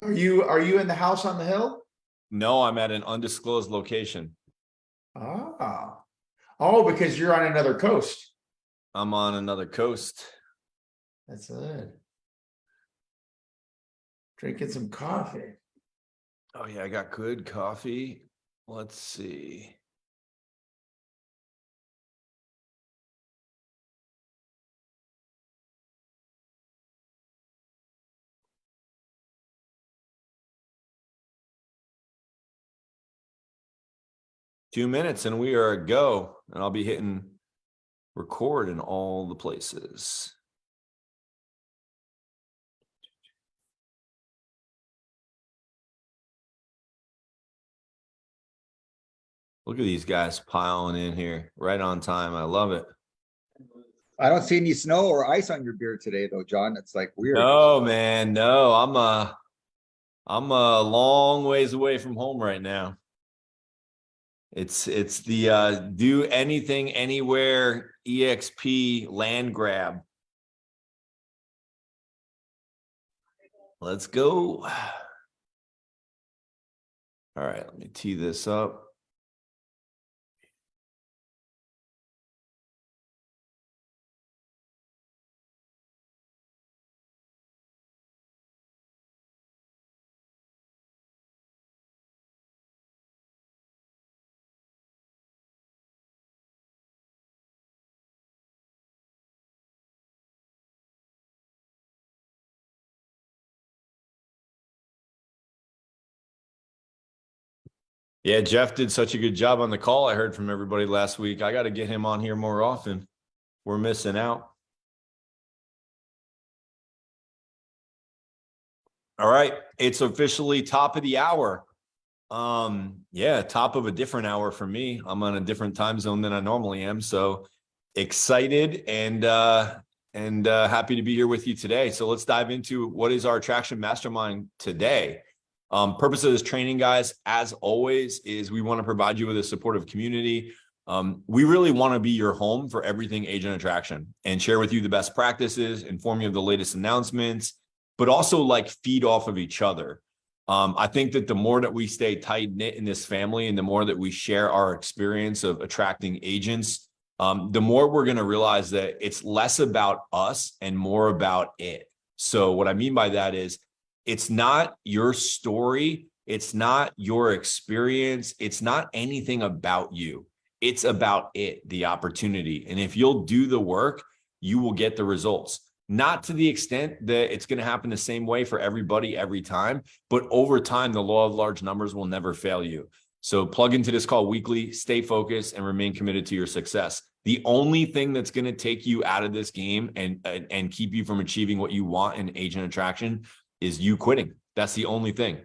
Are you in the house on the hill? No, I'm at an undisclosed location. Ah. Oh, because you're on another coast. I'm on another coast. That's it. Drinking some coffee. Oh yeah, I got good coffee. Let's see. Two minutes and we are a go. And I'll be hitting record in all the places. Look at these guys piling in here right on time. I love it. I don't see any snow or ice on your beer today, though, John. It's like weird. No, man, no. I'm a long ways away from home right now. It's the do anything anywhere EXP land grab. Let's go. All right, let me tee this up. Yeah, Jeff did such a good job on the call. I heard from everybody last week. I got to get him on here more often. We're missing out. All right, it's officially top of the hour. Yeah, top of a different hour for me. I'm on a different time zone than I normally am, so excited and happy to be here with you today. So let's dive into what is our attraction mastermind today. Purpose of this training, guys, as always, is we want to provide you with a supportive community. We really want to be your home for everything agent attraction and share with you the best practices, inform you of the latest announcements, but also like feed off of each other. I think that the more that we stay tight knit in this family and the more that we share our experience of attracting agents, the more we're going to realize that it's less about us and more about it. So what I mean by that is it's not your story. It's not your experience. It's not anything about you. It's about it, the opportunity. And if you'll do the work, you will get the results. Not to the extent that it's going to happen the same way for everybody every time, but over time, the law of large numbers will never fail you. So plug into this call weekly, stay focused, and remain committed to your success. The only thing that's going to take you out of this game and keep you from achieving what you want in agent attraction is you quitting. That's the only thing.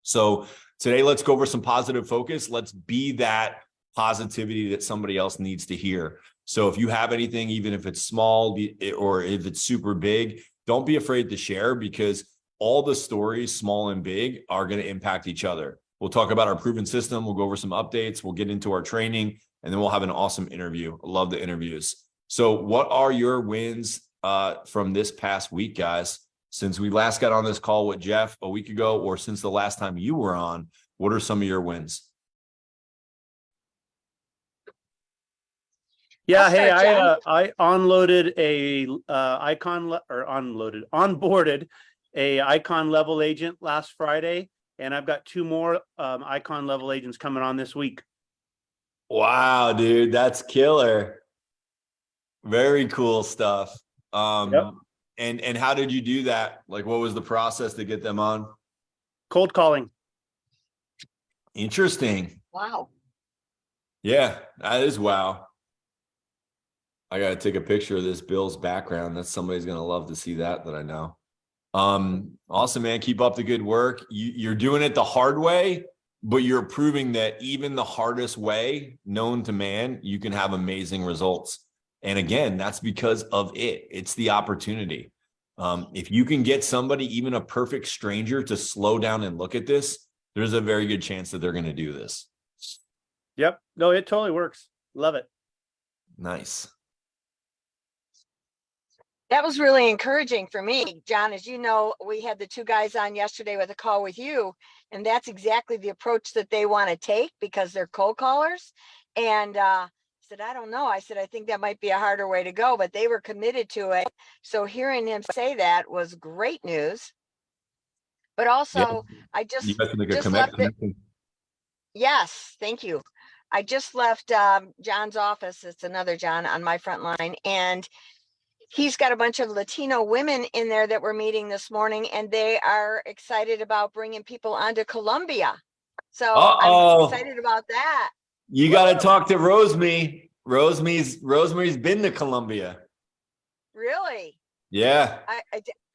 So today, let's go over some positive focus. Let's be that positivity that somebody else needs to hear. So if you have anything, even if it's small or if it's super big, don't be afraid to share because all the stories, small and big, are going to impact each other. We'll talk about our proven system. We'll go over some updates. We'll get into our training, and then we'll have an awesome interview. I love the interviews. So what are your wins from this past week, guys? Since we last got on this call with Jeff a week ago, or since the last time you were on, what are some of your wins? Yeah, hey, I onboarded a icon level agent last Friday, and I've got two more icon level agents coming on this week. Wow, dude, that's killer. Very cool stuff. Yep. And how did you do that? Like, what was the process to get them on? Cold calling. Interesting. Wow. Yeah, that is wow. I got to take a picture of this Bill's background. That's somebody's going to love to see that I know. Awesome, man. Keep up the good work. You're doing it the hard way, but you're proving that even the hardest way known to man, you can have amazing results. And again, that's because of it. It's the opportunity. If you can get somebody, even a perfect stranger, to slow down and look at this, there's a very good chance that they're going to do this. Yep. No, it totally works. Love it. Nice. That was really encouraging for me. John, as you know, we had the two guys on yesterday with a call with you, and that's exactly the approach that they want to take because they're cold callers. And I said, I don't know. I said, I think that might be a harder way to go, but they were committed to it. So hearing him say that was great news. But also, I You guys can make a just left it. connection. Yes, thank you. I just left John's office. It's another John on my front line, and he's got a bunch of Latino women in there that we're meeting this morning, and they are excited about bringing people onto Columbia. So I'm excited about that. You got to talk to Rosemary. Rosemary's been to Columbia. Really? Yeah.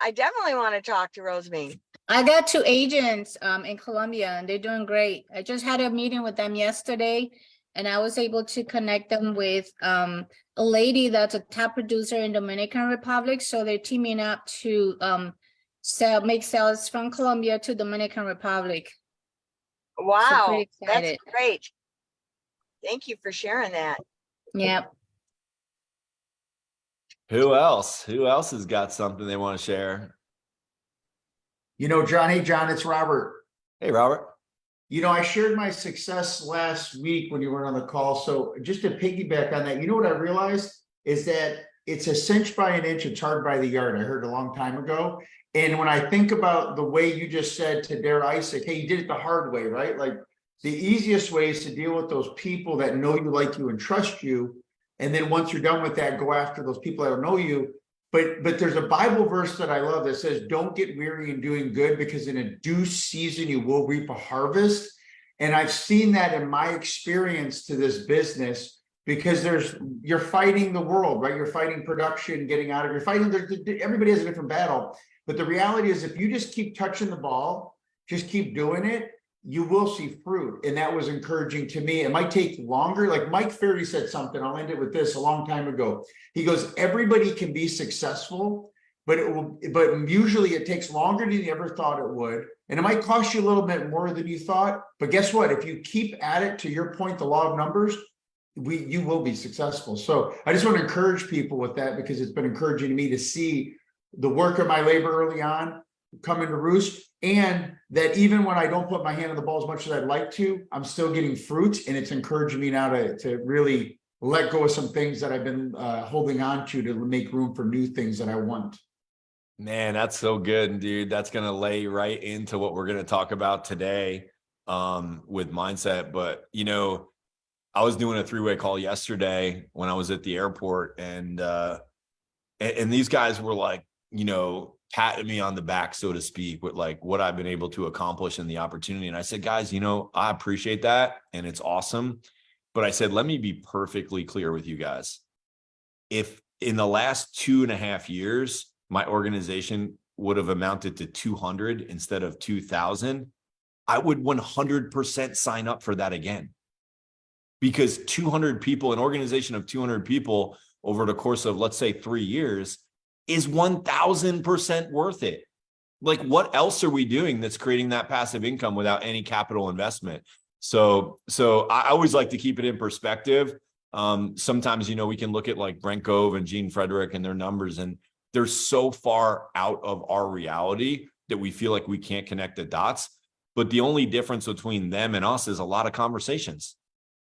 I definitely want to talk to Rosemary. I got two agents in Colombia and they're doing great. I just had a meeting with them yesterday and I was able to connect them with a lady that's a top producer in Dominican Republic. So they're teaming up to make sales from Colombia to Dominican Republic. Wow, So that's great. Thank you for sharing that. Yep. Who else? Who else has got something they want to share? You know, John, hey, John, it's Robert. Hey, Robert. You know, I shared my success last week when you were on the call. So just to piggyback on that, you know what I realized is that it's a cinch by an inch, it's hard by the yard. I heard a long time ago. And when I think about the way you just said to Dare Isaac, hey, you did it the hard way, right? Like the easiest way is to deal with those people that know you, like you, and trust you. And then once you're done with that, go after those people that don't know you. But there's a Bible verse that I love that says, don't get weary in doing good because in a due season, you will reap a harvest. And I've seen that in my experience to this business because you're fighting the world, right? You're fighting production, getting out of, you're fighting, everybody has a different battle. But the reality is if you just keep touching the ball, just keep doing it, you will see fruit. And that was encouraging to me. It might take longer. Like Mike Ferry said something, I'll end it with this a long time ago. He goes, everybody can be successful, but usually it takes longer than you ever thought it would. And it might cost you a little bit more than you thought. But guess what? If you keep at it, to your point, the law of numbers, you will be successful. So I just want to encourage people with that because it's been encouraging to me to see the work of my labor early on come into roost. And that even when I don't put my hand on the ball as much as I'd like to, I'm still getting fruit. And it's encouraging me now to really let go of some things that I've been holding on to make room for new things that I want. Man, that's so good, dude. That's going to lay right into what we're going to talk about today with mindset. But, you know, I was doing a three-way call yesterday when I was at the airport and these guys were like, you know, patting me on the back, so to speak, with like what I've been able to accomplish in the opportunity. And I said, guys, you know, I appreciate that. And it's awesome. But I said, let me be perfectly clear with you guys. If in the last 2.5 years, my organization would have amounted to 200 instead of 2,000, I would 100% sign up for that again. Because 200 people, an organization of 200 people over the course of, let's say, 3 years is 1,000% worth it. Like, what else are we doing that's creating that passive income without any capital investment? So I always like to keep it in perspective. Sometimes, you know, we can look at like Brent Gove and Gene Frederick and their numbers, and they're so far out of our reality that we feel like we can't connect the dots. But the only difference between them and us is a lot of conversations.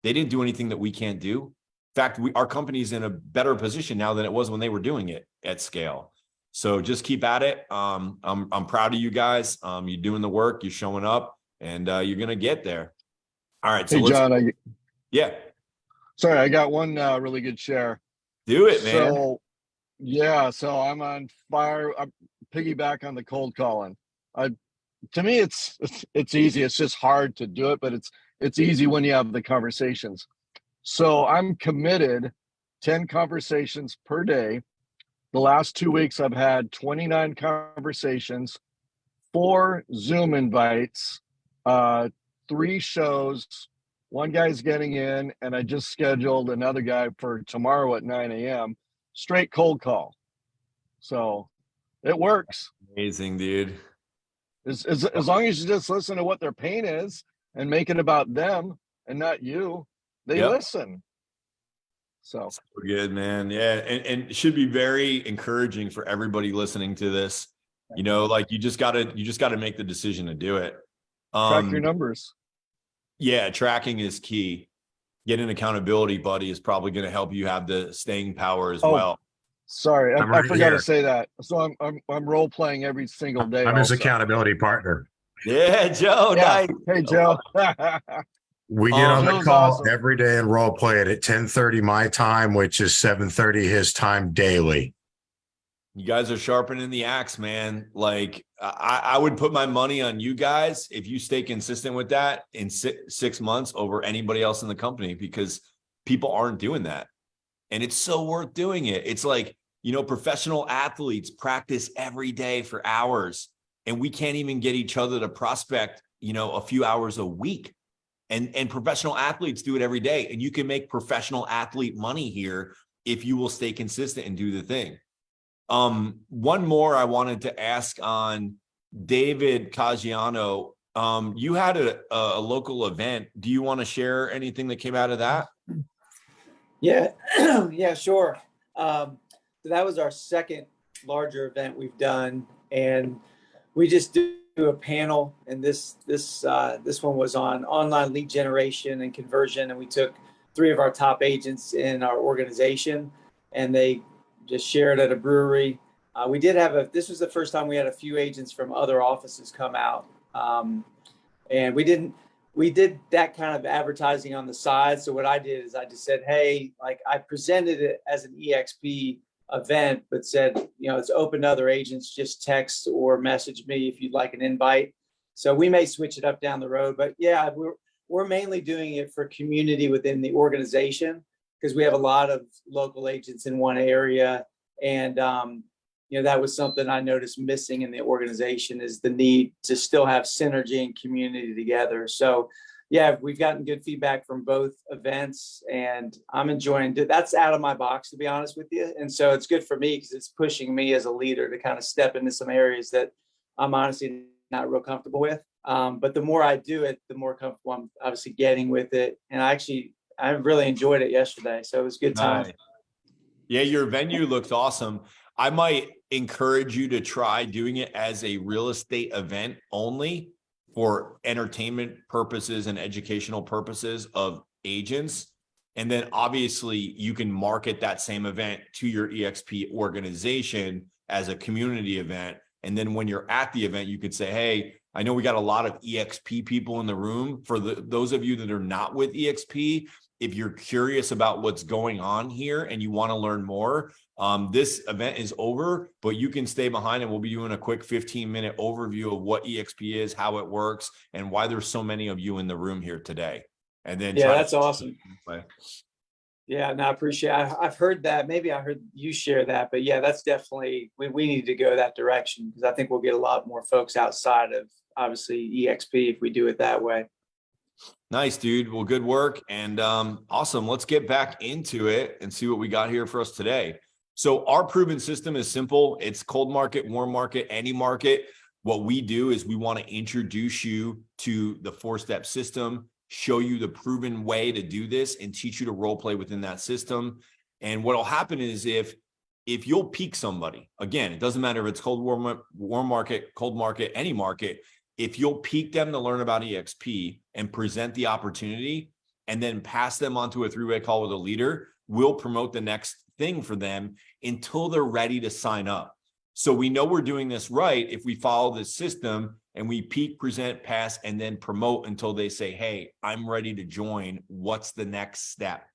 They didn't do anything that we can't do. In fact, our company's in a better position now than it was when they were doing it at scale. So just keep at it. I'm proud of you guys. You're doing the work, you're showing up, and you're going to get there. All right. So hey, John, yeah. Sorry, I got one really good share. Do it, man. So, yeah, so I'm on fire. I piggyback on the cold calling. To me, it's easy. It's just hard to do it, but it's easy when you have the conversations. So I'm committed 10 conversations per day. The last 2 weeks, I've had 29 conversations, 4 Zoom invites, 3 shows. One guy's getting in, and I just scheduled another guy for tomorrow at 9 a.m. Straight cold call. So it works. Amazing, dude. As long as you just listen to what their pain is and make it about them and not you, they listen. So So good, man. Yeah. And it should be very encouraging for everybody listening to this. You know, like you just gotta make the decision to do it. track your numbers. Yeah, tracking is key. Getting accountability buddy is probably going to help you have the staying power as Oh, well. Sorry, I'm I right forgot to here. say that. So I'm role playing every single day. I'm his also. accountability partner. Yeah, Joe. Yeah. Nice. Hey, Joe. We get on the Joe's call awesome. every day and role play it at 10:30 my time, which is 7:30 his time daily. You guys are sharpening the axe, man. Like I would put my money on you guys if you stay consistent with that in 6 months over anybody else in the company, because people aren't doing that. And it's so worth doing it. It's like, you know, professional athletes practice every day for hours, and we can't even get each other to prospect, you know, a few hours a week. And professional athletes do it every day. And you can make professional athlete money here if you will stay consistent and do the thing. One more I wanted to ask on David Caggiano. You had a local event. Do you want to share anything that came out of that? Yeah, yeah, sure. So that was our second larger event we've done, and we just do a panel. And this one was on online lead generation and conversion. And we took 3 of our top agents in our organization, and they just shared at a brewery. We did have this was the first time we had a few agents from other offices come out, and we did that kind of advertising on the side. So what I did is I just said, hey, like I presented it as an EXP event, but said, you know, it's open to other agents, just text or message me if you'd like an invite. So we may switch it up down the road, but yeah, we're mainly doing it for community within the organization, because we have a lot of local agents in one area. And, you know, that was something I noticed missing in the organization, is the need to still have synergy and community together. So yeah, we've gotten good feedback from both events, and I'm enjoying it. That's out of my box, to be honest with you. And so it's good for me because it's pushing me as a leader to kind of step into some areas that I'm honestly not real comfortable with. But the more I do it, the more comfortable I'm obviously getting with it. And I really enjoyed it yesterday. So it was a good time. Nice. Yeah, your venue looks awesome. I might encourage you to try doing it as a real estate event only for entertainment purposes and educational purposes of agents. And then obviously you can market that same event to your EXP organization as a community event. And then when you're at the event, you could say, hey, I know we got a lot of EXP people in the room. For those of you that are not with EXP, if you're curious about what's going on here and you want to learn more, this event is over, but you can stay behind and we'll be doing a quick 15-minute overview of what EXP is, how it works, and why there's so many of you in the room here today. And then yeah, that's awesome. Play. Yeah, no, I appreciate it. I've heard that. Maybe I heard you share that, but yeah, that's definitely, we need to go that direction, because I think we'll get a lot more folks outside of obviously EXP if we do it that way. Nice, dude. Well, good work. And awesome. Let's get back into it and see what we got here for us today. So our proven system is simple. It's cold market, warm market, any market. What we do is we want to introduce you to the 4-step system, show you the proven way to do this, and teach you to role play within that system. And what will happen is if you'll pique somebody, again, it doesn't matter if it's cold, warm market, cold market, any market, if you'll pique them to learn about EXP and present the opportunity and then pass them onto a 3-way call with a leader, we'll promote the next thing for them until they're ready to sign up. So we know we're doing this right if we follow this system and we pique, present, pass, and then promote until they say, hey, I'm ready to join. What's the next step?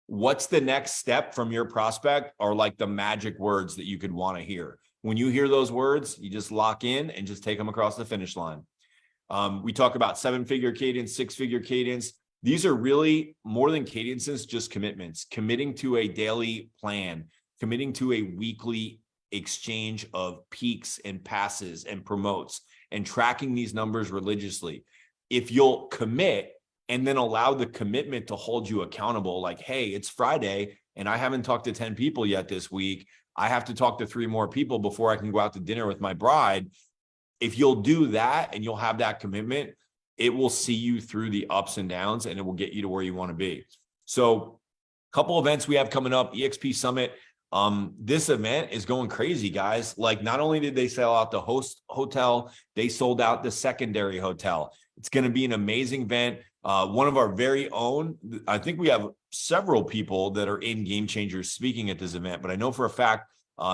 What's the next step from your prospect are like the magic words that you could want to hear. When you hear those words, you just lock in and just take them across the finish line. We talk about 7-figure cadence, 6-figure cadence. These are really more than cadences, just commitments, committing to a daily plan, committing to a weekly exchange of peaks and passes and promotes, and tracking these numbers religiously. If you'll commit and then allow the commitment to hold you accountable, like, hey, it's Friday and I haven't talked to 10 people yet this week. I have to talk to 3 more people before I can go out to dinner with my bride. If you'll do that and you'll have that commitment, it will see you through the ups and downs and it will get you to where you want to be. So Couple events we have coming up, EXP Summit. This event is going crazy, guys. Like, not only did they sell out the host hotel, they sold out the secondary hotel. It's going to be an amazing event. One of our very own, I think we have several people that are in Game Changers speaking at this event, but I know for a fact,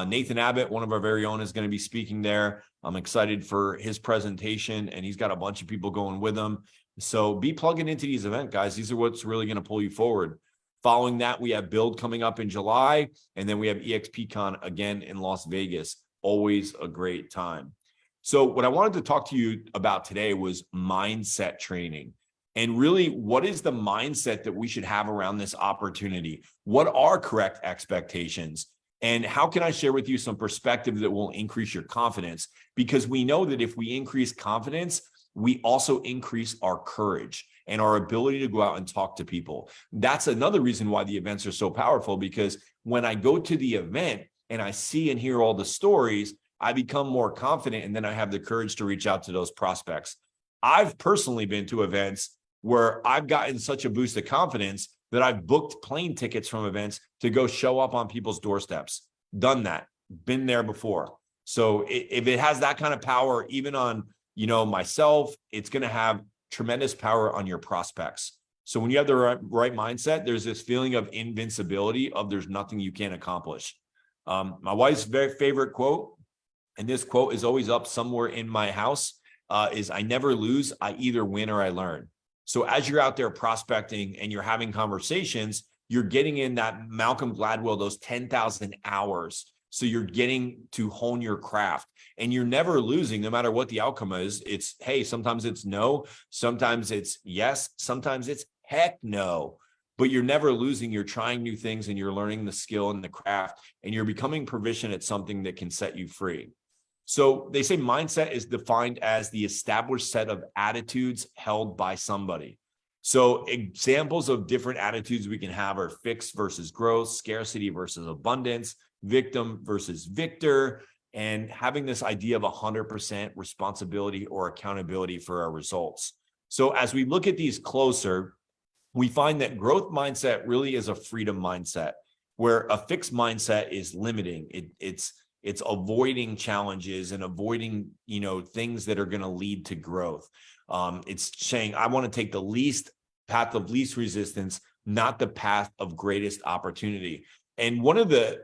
Nathan Abbott, one of our very own, is going to be speaking there. I'm excited for his presentation, and he's got a bunch of people going with him. So be plugging into these events, guys. These are what's really going to pull you forward. Following that, we have Build coming up in July, and then we have EXPCon again in Las Vegas. Always a great time. So what I wanted to talk to you about today was mindset training. And really, what is the mindset that we should have around this opportunity? What are correct expectations? And how can I share with you some perspective that will increase your confidence? Because we know that if we increase confidence, we also increase our courage and our ability to go out and talk to people. That's another reason why the events are so powerful, because when I go to the event and I see and hear all the stories, I become more confident, and then I have the courage to reach out to those prospects. I've personally been to events where I've gotten such a boost of confidence that I've booked plane tickets from events to go show up on people's doorsteps. Done that, been there before. So if it has that kind of power, even on, myself, it's going to have tremendous power on your prospects. So when you have the right mindset, there's this feeling of invincibility, of there's nothing you can't accomplish. My wife's very favorite quote, and this quote is always up somewhere in my house, is I never lose, I either win or I learn. So as you're out there prospecting and you're having conversations, you're getting in that Malcolm Gladwell, those 10,000 hours. So you're getting to hone your craft, and you're never losing, no matter what the outcome is. It's, hey, sometimes it's no, sometimes it's yes, sometimes it's heck no, but you're never losing. You're trying new things, and you're learning the skill and the craft, and you're becoming proficient at something that can set you free. So they say mindset is defined as the established set of attitudes held by somebody. So examples of different attitudes we can have are fixed versus growth, scarcity versus abundance, victim versus victor, and having this idea of 100% responsibility or accountability for our results. So as we look at these closer, we find that growth mindset really is a freedom mindset, where a fixed mindset is limiting. It's avoiding challenges and avoiding, things that are going to lead to growth. It's saying, I want to take the path of least resistance, not the path of greatest opportunity. And one of the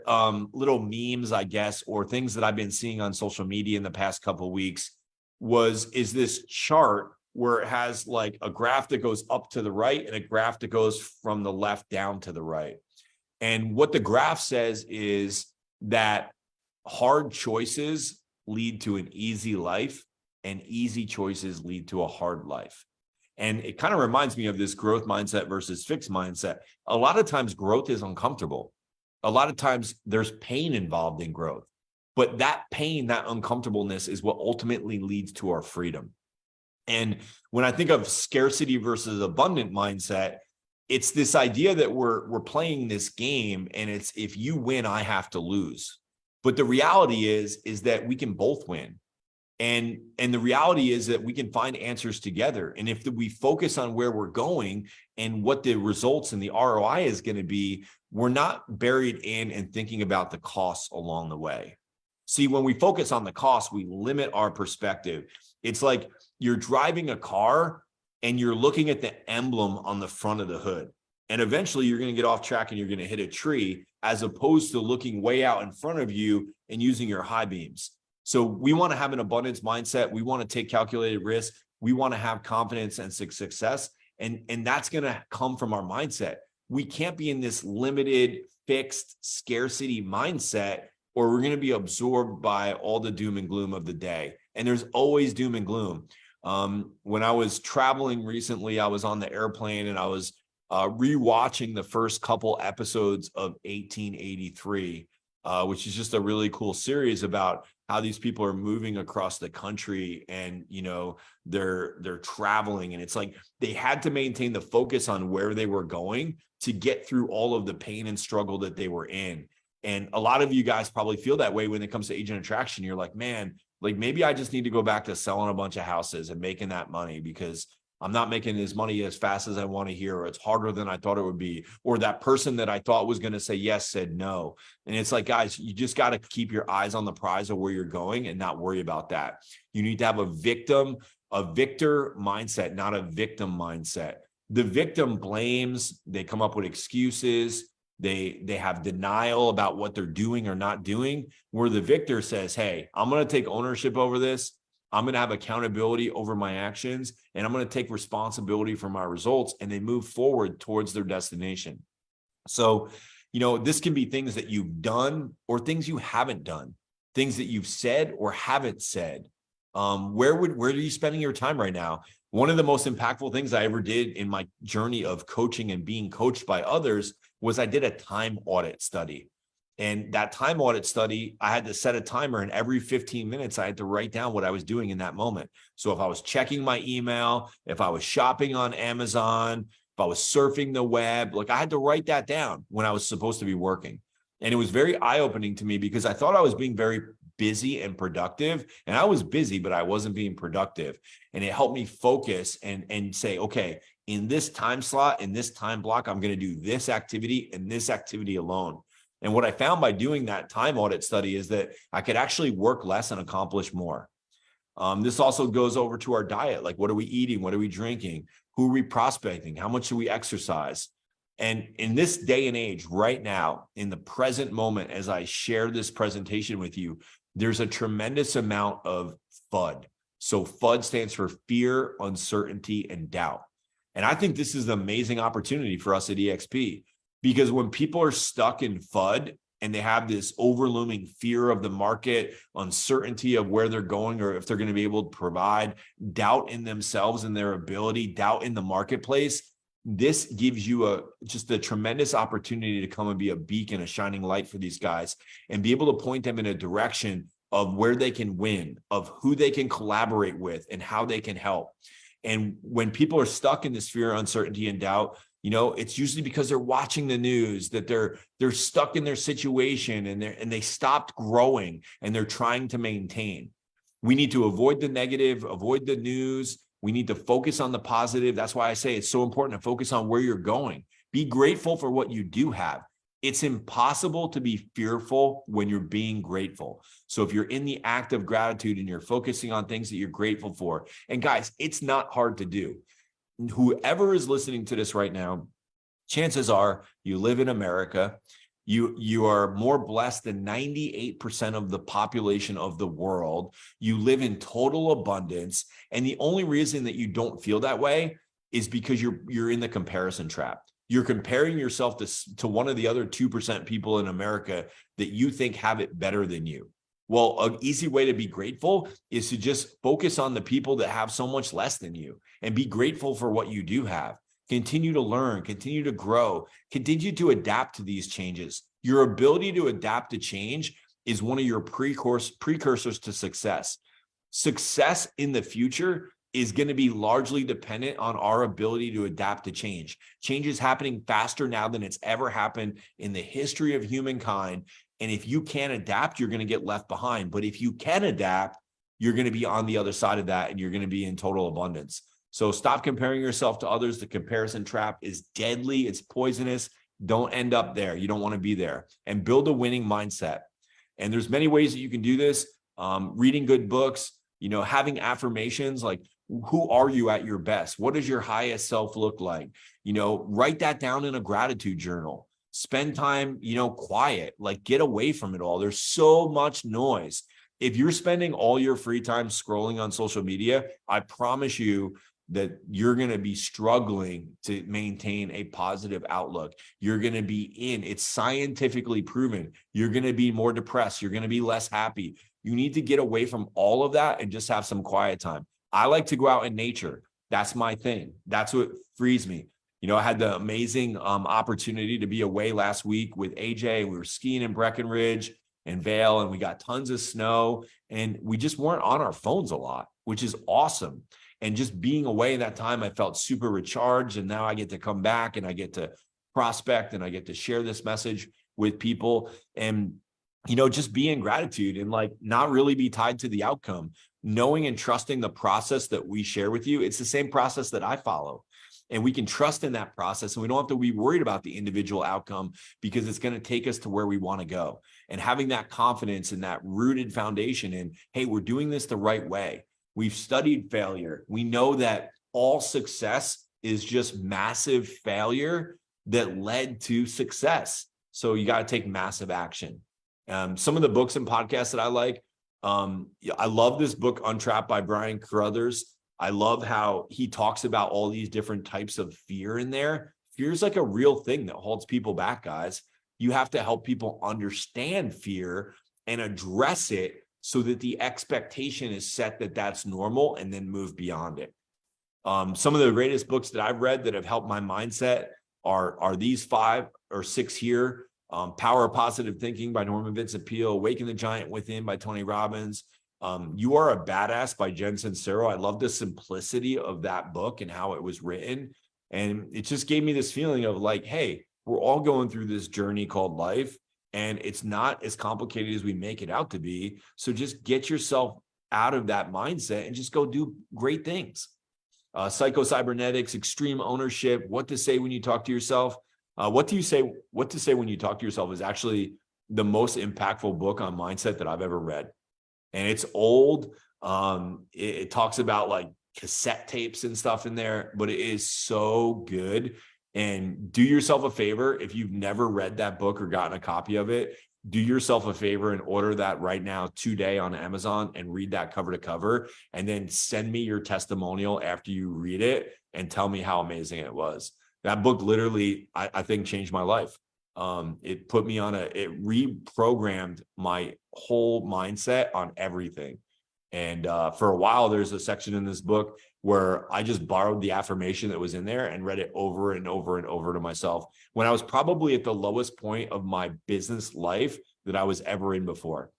little memes, I guess, or things that I've been seeing on social media in the past couple of weeks is this chart where it has like a graph that goes up to the right and a graph that goes from the left down to the right. And what the graph says is that hard choices lead to an easy life, and easy choices lead to a hard life. And it kind of reminds me of this growth mindset versus fixed mindset. A lot of times growth is uncomfortable. A lot of times there's pain involved in growth, but that pain, that uncomfortableness is what ultimately leads to our freedom. And when I think of scarcity versus abundant mindset, it's this idea that we're playing this game, and it's, if you win, I have to lose. But the reality is that we can both win. And the reality is that we can find answers together. And if we focus on where we're going and what the results and the ROI is going to be, we're not buried in and thinking about the costs along the way. See, when we focus on the cost, we limit our perspective. It's like you're driving a car and you're looking at the emblem on the front of the hood. And eventually you're going to get off track and you're going to hit a tree, as opposed to looking way out in front of you and using your high beams. So we want to have an abundance mindset. We want to take calculated risk. We want to have confidence and success. And that's going to come from our mindset. We can't be in this limited, fixed scarcity mindset, or we're going to be absorbed by all the doom and gloom of the day. And there's always doom and gloom. When I was traveling recently, I was on the airplane and I was rewatching the first couple episodes of 1883, which is just a really cool series about how these people are moving across the country, and they're traveling, and it's like they had to maintain the focus on where they were going to get through all of the pain and struggle that they were in. And a lot of you guys probably feel that way when it comes to agent attraction. You're like, man, like maybe I just need to go back to selling a bunch of houses and making that money, because I'm not making as money as fast as I want to hear, or it's harder than I thought it would be, or that person that I thought was going to say yes said no. And it's like, guys, you just got to keep your eyes on the prize of where you're going and not worry about that. You need to have a victor mindset, not a victim mindset. The victim blames, they come up with excuses, they have denial about what they're doing or not doing, where the victor says, hey, I'm going to take ownership over this. I'm going to have accountability over my actions, and I'm going to take responsibility for my results, and they move forward towards their destination. So, this can be things that you've done or things you haven't done, things that you've said or haven't said. Where are you spending your time right now? One of the most impactful things I ever did in my journey of coaching and being coached by others was I did a time audit study. And that time audit study, I had to set a timer, and every 15 minutes, I had to write down what I was doing in that moment. So if I was checking my email, if I was shopping on Amazon, if I was surfing the web, I had to write that down when I was supposed to be working. And it was very eye-opening to me because I thought I was being very busy and productive, and I was busy, but I wasn't being productive. And it helped me focus and say, okay, in this time slot, in this time block, I'm going to do this activity and this activity alone. And what I found by doing that time audit study is that I could actually work less and accomplish more. This also goes over to our diet. Like, what are we eating? What are we drinking? Who are we prospecting? How much do we exercise? And in this day and age, right now, in the present moment, as I share this presentation with you, there's a tremendous amount of FUD. So FUD stands for fear, uncertainty, and doubt. And I think this is an amazing opportunity for us at EXP, because when people are stuck in FUD and they have this overlooming fear of the market, uncertainty of where they're going or if they're going to be able to provide, doubt in themselves and their ability, doubt in the marketplace, this gives you just a tremendous opportunity to come and be a beacon, a shining light for these guys, and be able to point them in a direction of where they can win, of who they can collaborate with, and how they can help. And when people are stuck in this fear, uncertainty, and doubt, it's usually because they're watching the news, that they're stuck in their situation and they stopped growing and they're trying to maintain. We need to avoid the negative, avoid the news. We need to focus on the positive. That's why I say it's so important to focus on where you're going. Be grateful for what you do have. It's impossible to be fearful when you're being grateful. So if you're in the act of gratitude and you're focusing on things that you're grateful for, and guys, it's not hard to do. Whoever is listening to this right now, chances are you live in America. You are more blessed than 98% of the population of the world. You live in total abundance. And the only reason that you don't feel that way is because you're in the comparison trap. You're comparing yourself to one of the other 2% people in America that you think have it better than you. Well, an easy way to be grateful is to just focus on the people that have so much less than you and be grateful for what you do have. Continue to learn, continue to grow, continue to adapt to these changes. Your ability to adapt to change is one of your precursors to success. Success in the future is going to be largely dependent on our ability to adapt to change. Change is happening faster now than it's ever happened in the history of humankind. And if you can't adapt, you're going to get left behind. But if you can adapt, you're going to be on the other side of that and you're going to be in total abundance. So stop comparing yourself to others. The comparison trap is deadly. It's poisonous. Don't end up there. You don't want to be there. And build a winning mindset. And there's many ways that you can do this. Reading good books, having affirmations like, who are you at your best? What does your highest self look like? Write that down in a gratitude journal. Spend time, quiet, get away from it all. There's so much noise. If you're spending all your free time scrolling on social media, I promise you that you're going to be struggling to maintain a positive outlook. You're going to be it's scientifically proven. You're going to be more depressed. You're going to be less happy. You need to get away from all of that and just have some quiet time. I like to go out in nature. That's my thing. That's what frees me. I had the amazing opportunity to be away last week with AJ. We were skiing in Breckenridge and Vail, and we got tons of snow, and we just weren't on our phones a lot, which is awesome. And just being away that time, I felt super recharged. And now I get to come back and I get to prospect and I get to share this message with people and, just be in gratitude and not really be tied to the outcome. knowing and trusting the process that we share with you. It's the same process that I follow. And we can trust in that process, and we don't have to be worried about the individual outcome because it's going to take us to where we want to go. And having that confidence and that rooted foundation in, hey, we're doing this the right way. We've studied failure. We know that all success is just massive failure that led to success. So you got to take massive action. Some of the books and podcasts that I like, I love this book, Untrapped by Brian Carruthers. I love how he talks about all these different types of fear in there. Fear is like a real thing that holds people back, guys. You have to help people understand fear and address it so that the expectation is set that that's normal, and then move beyond it. Some of the greatest books that I've read that have helped my mindset are these 5 or 6 here. Power of Positive Thinking by Norman Vincent Peale, Awaken the Giant Within by Tony Robbins, You Are a Badass by Jen Sincero. I love the simplicity of that book and how it was written. And it just gave me this feeling of like, hey, we're all going through this journey called life, and it's not as complicated as we make it out to be. So just get yourself out of that mindset and just go do great things. Psycho-Cybernetics, Extreme Ownership, What to Say When You Talk to Yourself. What to say when you talk to yourself is actually the most impactful book on mindset that I've ever read. And it's old. It talks about like cassette tapes and stuff in there, but it is so good. And do yourself a favor, if you've never read that book or gotten a copy of it, do yourself a favor and order that right now today on Amazon and read that cover to cover, and then send me your testimonial after you read it and tell me how amazing it was. That book literally, I think, changed my life. It put me on it reprogrammed my whole mindset on everything. And for a while, there's a section in this book where I just borrowed the affirmation that was in there and read it over and over and over to myself when I was probably at the lowest point of my business life that I was ever in before.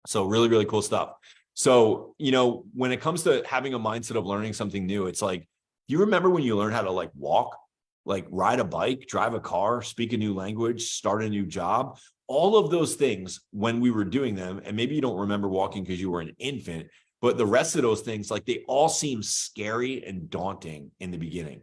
So really, really cool stuff. So, when it comes to having a mindset of learning something new, it's like, do you remember when you learned how to like walk, like ride a bike, drive a car, speak a new language, start a new job? All of those things when we were doing them, and maybe you don't remember walking because you were an infant, but the rest of those things, like they all seem scary and daunting in the beginning.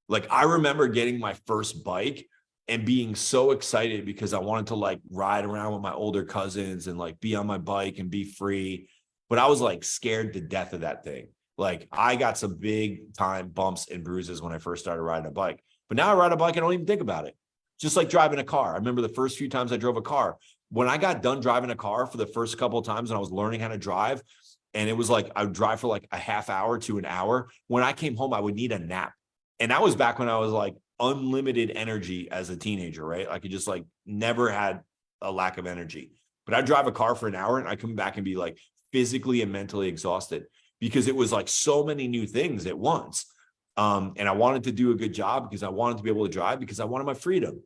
Like I remember getting my first bike and being so excited because I wanted to like ride around with my older cousins and like be on my bike and be free. But I was like scared to death of that thing. Like I got some big time bumps and bruises when I first started riding a bike. But now I ride a bike, I don't even think about it. Just like driving a car. I remember the first few times I drove a car. When I got done driving a car for the first couple of times and I was learning how to drive, and it was like I would drive for like a half hour to an hour. When I came home, I would need a nap. And that was back when I was like unlimited energy as a teenager, right? I could just like never had a lack of energy. But I'd drive a car for an hour and I come back and be like physically and mentally exhausted because it was like so many new things at once. And I wanted to do a good job because I wanted to be able to drive because I wanted my freedom.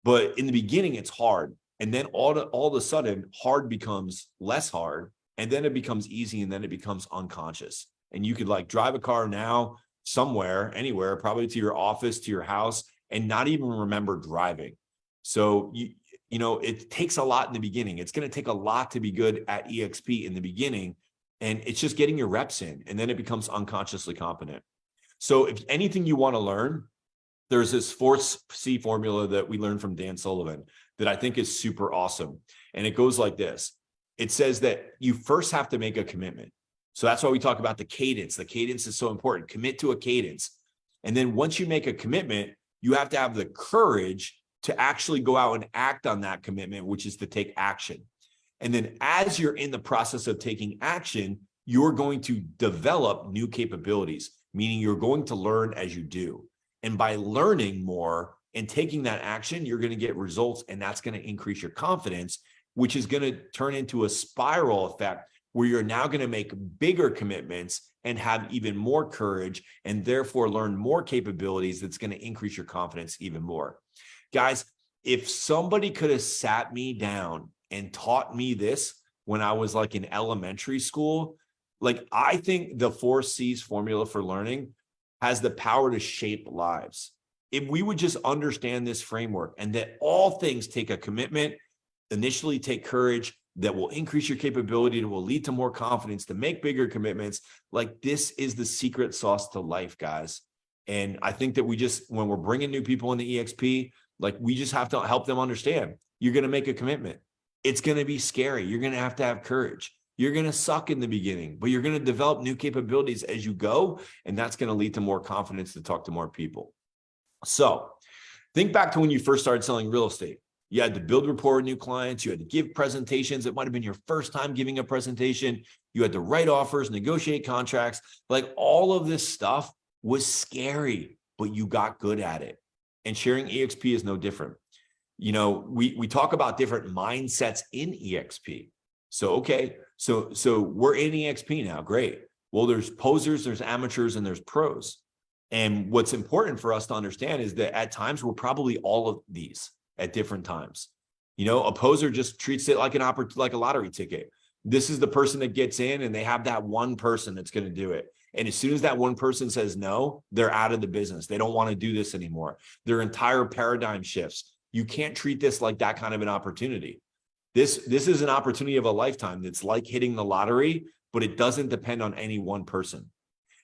But in the beginning, it's hard. And then all of a sudden, hard becomes less hard. And then it becomes easy, and then it becomes unconscious. And you could like drive a car now somewhere, anywhere, probably to your office, to your house, and not even remember driving. So, it takes a lot in the beginning. It's going to take a lot to be good at EXP in the beginning. And it's just getting your reps in, and then it becomes unconsciously competent. So if anything you want to learn, there's this 4C formula that we learned from Dan Sullivan that I think is super awesome. And it goes like this. It says that you first have to make a commitment. So that's why we talk about the cadence. The cadence is so important. Commit to a cadence. And then once you make a commitment, you have to have the courage to actually go out and act on that commitment, which is to take action. And then as you're in the process of taking action, you're going to develop new capabilities, meaning you're going to learn as you do. And by learning more and taking that action, you're going to get results, and that's going to increase your confidence, which is going to turn into a spiral effect where you're now going to make bigger commitments and have even more courage and therefore learn more capabilities that's going to increase your confidence even more. Guys, if somebody could have sat me down and taught me this when I was like in elementary school, like I think the 4C's formula for learning has the power to shape lives. If we would just understand this framework and that all things take a commitment, initially take courage, that will increase your capability, that will lead to more confidence, to make bigger commitments. Like, this is the secret sauce to life, guys. And I think that when we're bringing new people into EXP, like, we just have to help them understand, you're going to make a commitment. It's going to be scary. You're going to have courage. You're going to suck in the beginning, but you're going to develop new capabilities as you go. And that's going to lead to more confidence to talk to more people. So think back to when you first started selling real estate. You had to build rapport with new clients. You had to give presentations. It might've been your first time giving a presentation. You had to write offers, negotiate contracts. Like, all of this stuff was scary, but you got good at it. And sharing EXP is no different. You know, we talk about different mindsets in EXP. So, okay, so we're in EXP now. Great. Well, there's posers, there's amateurs, and there's pros. And what's important for us to understand is that at times we're probably all of these at different times. You know, a poser just treats it like like a lottery ticket. This is the person that gets in, and they have that one person that's going to do it. And as soon as that one person says no, they're out of the business. They don't want to do this anymore. Their entire paradigm shifts. You can't treat this like that kind of an opportunity. This is an opportunity of a lifetime. That's like hitting the lottery, but it doesn't depend on any one person.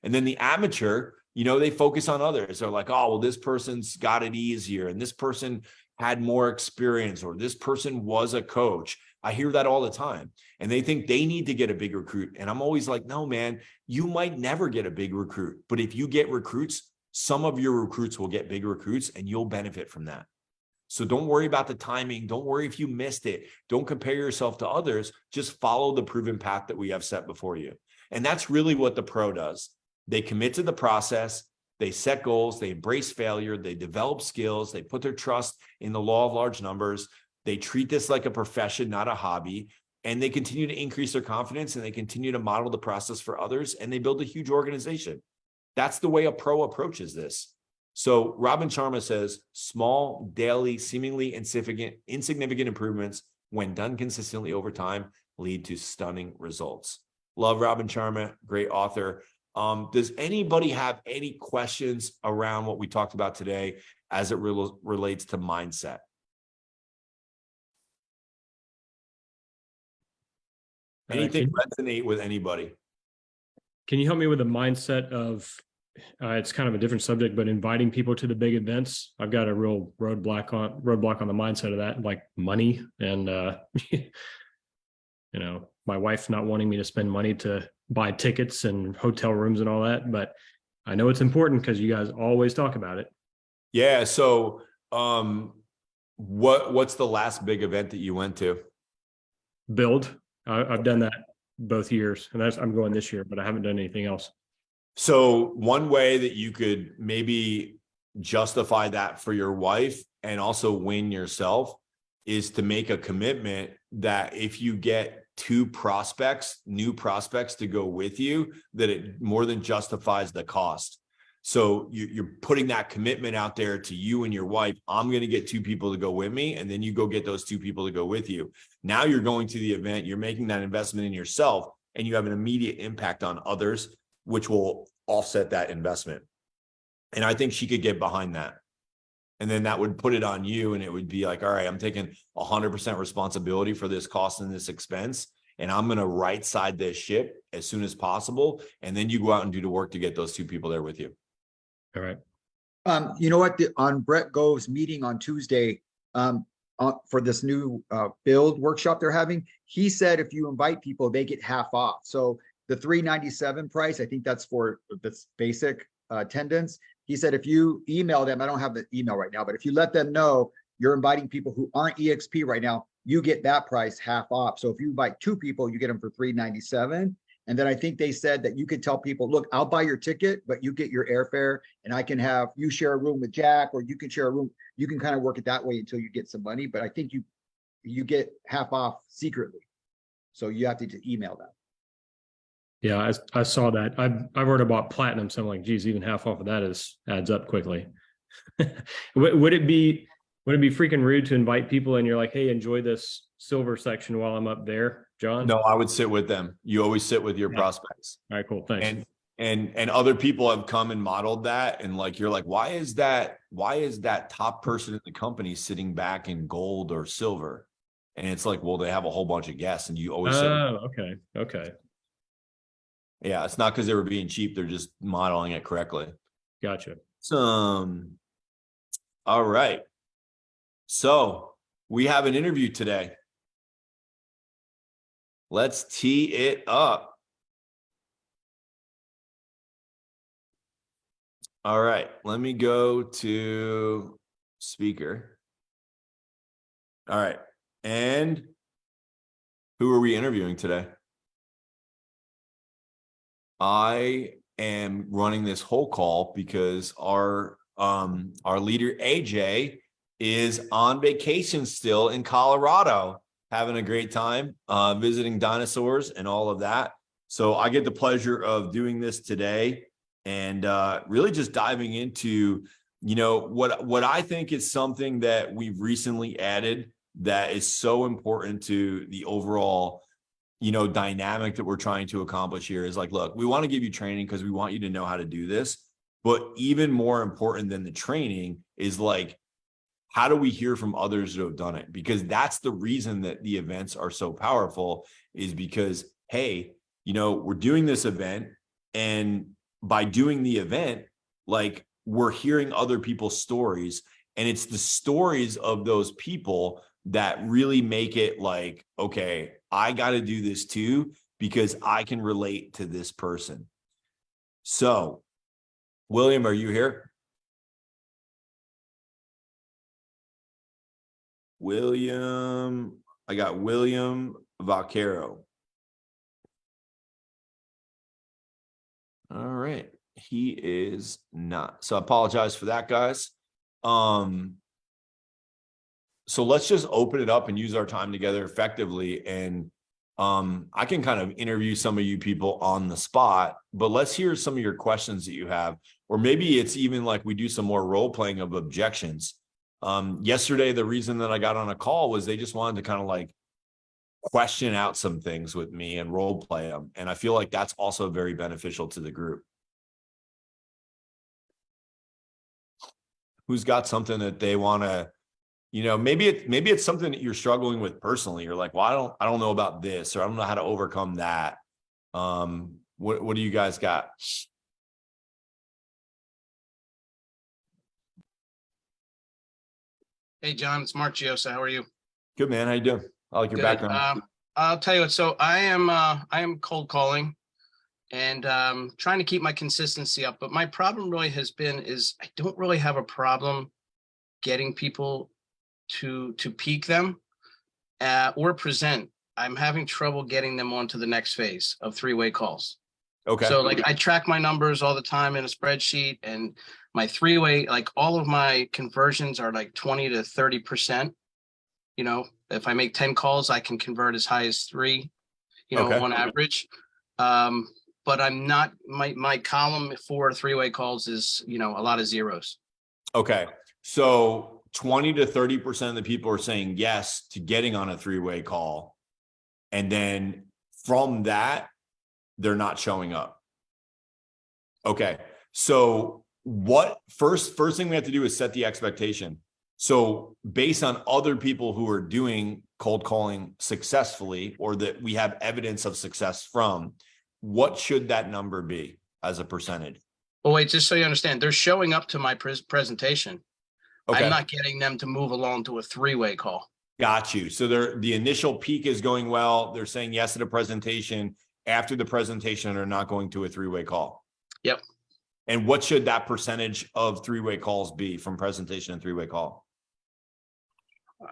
And then the amateur, you know, they focus on others. They're like, oh, well, this person's got it easier, and this person had more experience, or this person was a coach. I hear that all the time. And they think they need to get a big recruit. And I'm always like, no, man, you might never get a big recruit. But if you get recruits, some of your recruits will get big recruits, and you'll benefit from that. So don't worry about the timing. Don't worry if you missed it. Don't compare yourself to others. Just follow the proven path that we have set before you. And that's really what the pro does. They commit to the process. They set goals. They embrace failure. They develop skills. They put their trust in the law of large numbers. They treat this like a profession, not a hobby. And they continue to increase their confidence, and they continue to model the process for others, and they build a huge organization. That's the way a pro approaches this. So Robin Sharma says, small, daily, seemingly insignificant improvements, when done consistently over time, lead to stunning results. Love Robin Sharma, great author. Does anybody have any questions around what we talked about today as it relates to mindset? Anything resonate with anybody? Can you help me with the mindset of, it's kind of a different subject, but inviting people to the big events? I've got a real roadblock on the mindset of that, like money, and you know, my wife not wanting me to spend money to buy tickets and hotel rooms and all that, but I know it's important because you guys always talk about it. Yeah. So, what's the last big event that you went to? Build. I've done that both years, and I'm going this year, but I haven't done anything else. So one way that you could maybe justify that for your wife and also win yourself is to make a commitment that if you get new prospects to go with you, that it more than justifies the cost. So you're putting that commitment out there to you and your wife. I'm going to get 2 people to go with me. And then you go get those 2 people to go with you. Now you're going to the event, you're making that investment in yourself, and you have an immediate impact on others, which will offset that investment. And I think she could get behind that. And then that would put it on you. And it would be like, all right, I'm taking 100% responsibility for this cost and this expense. And I'm going to right side this ship as soon as possible. And then you go out and do the work to get those 2 people there with you. All right. You know what? On Brett Gove's meeting on Tuesday, for this new build workshop they're having, he said if you invite people, they get half off. So the $397 price, I think that's for this basic attendance. He said if you email them, I don't have the email right now, but if you let them know you're inviting people who aren't EXP right now, you get that price half off. So if you invite 2 people, you get them for $397. And then I think they said that you could tell people, look, I'll buy your ticket, but you get your airfare, and I can have you share a room with Jack, or you can share a room. You can kind of work it that way until you get some money. But I think you get half off secretly. So you have to email them. Yeah, I saw that. I've already bought platinum, so I'm like, geez, even half off of that adds up quickly. Would it be freaking rude to invite people and you're like, hey, enjoy this silver section while I'm up there, John? No, I would sit with them. You always sit with your prospects. All right, cool. Thanks. And other people have come and modeled that. And like, you're like, why is that top person in the company sitting back in gold or silver? And it's like, well, they have a whole bunch of guests and you always say, Oh, okay. Okay. yeah, it's not because they were being cheap. They're just modeling it correctly. Gotcha. All right. So we have an interview today. Let's tee it up. All right. Let me go to speaker. All right. And who are we interviewing today? I am running this whole call because our leader AJ is on vacation still in Colorado, having a great time, visiting dinosaurs and all of that. So I get the pleasure of doing this today and really just diving into, you know, what I think is something that we've recently added that is so important to the overall, you know, dynamic that we're trying to accomplish here is like, look, we want to give you training because we want you to know how to do this. But even more important than the training is like, how do we hear from others who have done it? Because that's the reason that the events are so powerful, is because, hey, you know, we're doing this event, and by doing the event, like, we're hearing other people's stories, and it's the stories of those people that really make it like, okay, I got to do this too, because I can relate to this person. So, William, are you here? William, I got William Vaquero. All right. He is not. So I apologize for that, guys. So let's just open it up and use our time together effectively. And I can kind of interview some of you people on the spot, but let's hear some of your questions that you have. Or maybe it's even like we do some more role playing of objections. Yesterday, the reason that I got on a call was they just wanted to kind of like question out some things with me and role play them. And I feel like that's also very beneficial to the group. Who's got something that they want to, you know, maybe it's something that you're struggling with personally. You're like, well, I don't know about this, or I don't know how to overcome that. What do you guys got? Hey, John, it's Mark Giosa. How are you? Good, man. How you doing? I like your Good. background. I'll tell you what. So I am cold calling and trying to keep my consistency up. But my problem really has been is I don't really have a problem getting people to peak them or present. I'm having trouble getting them onto the next phase of three-way calls. Okay. So like I track my numbers all the time in a spreadsheet, and my three-way, like all of my conversions are like 20 to 30%. You know, if I make 10 calls, I can convert as high as 3, you know, Okay. on average. But I'm not, my column for three-way calls is, you know, a lot of zeros. Okay. So 20 to 30% of the people are saying yes to getting on a three-way call. And then from that, they're not showing up. Okay. So what first thing we have to do is set the expectation. So based on other people who are doing cold calling successfully, or that we have evidence of success from, what should that number be as a percentage? Well, wait, just so you understand, they're showing up to my presentation. Okay. I'm not getting them to move along to a three-way call. Got you. So the initial peak is going well. They're saying yes to the presentation. After the presentation, they're not going to a three-way call. Yep. And what should that percentage of three-way calls be from presentation and three-way call?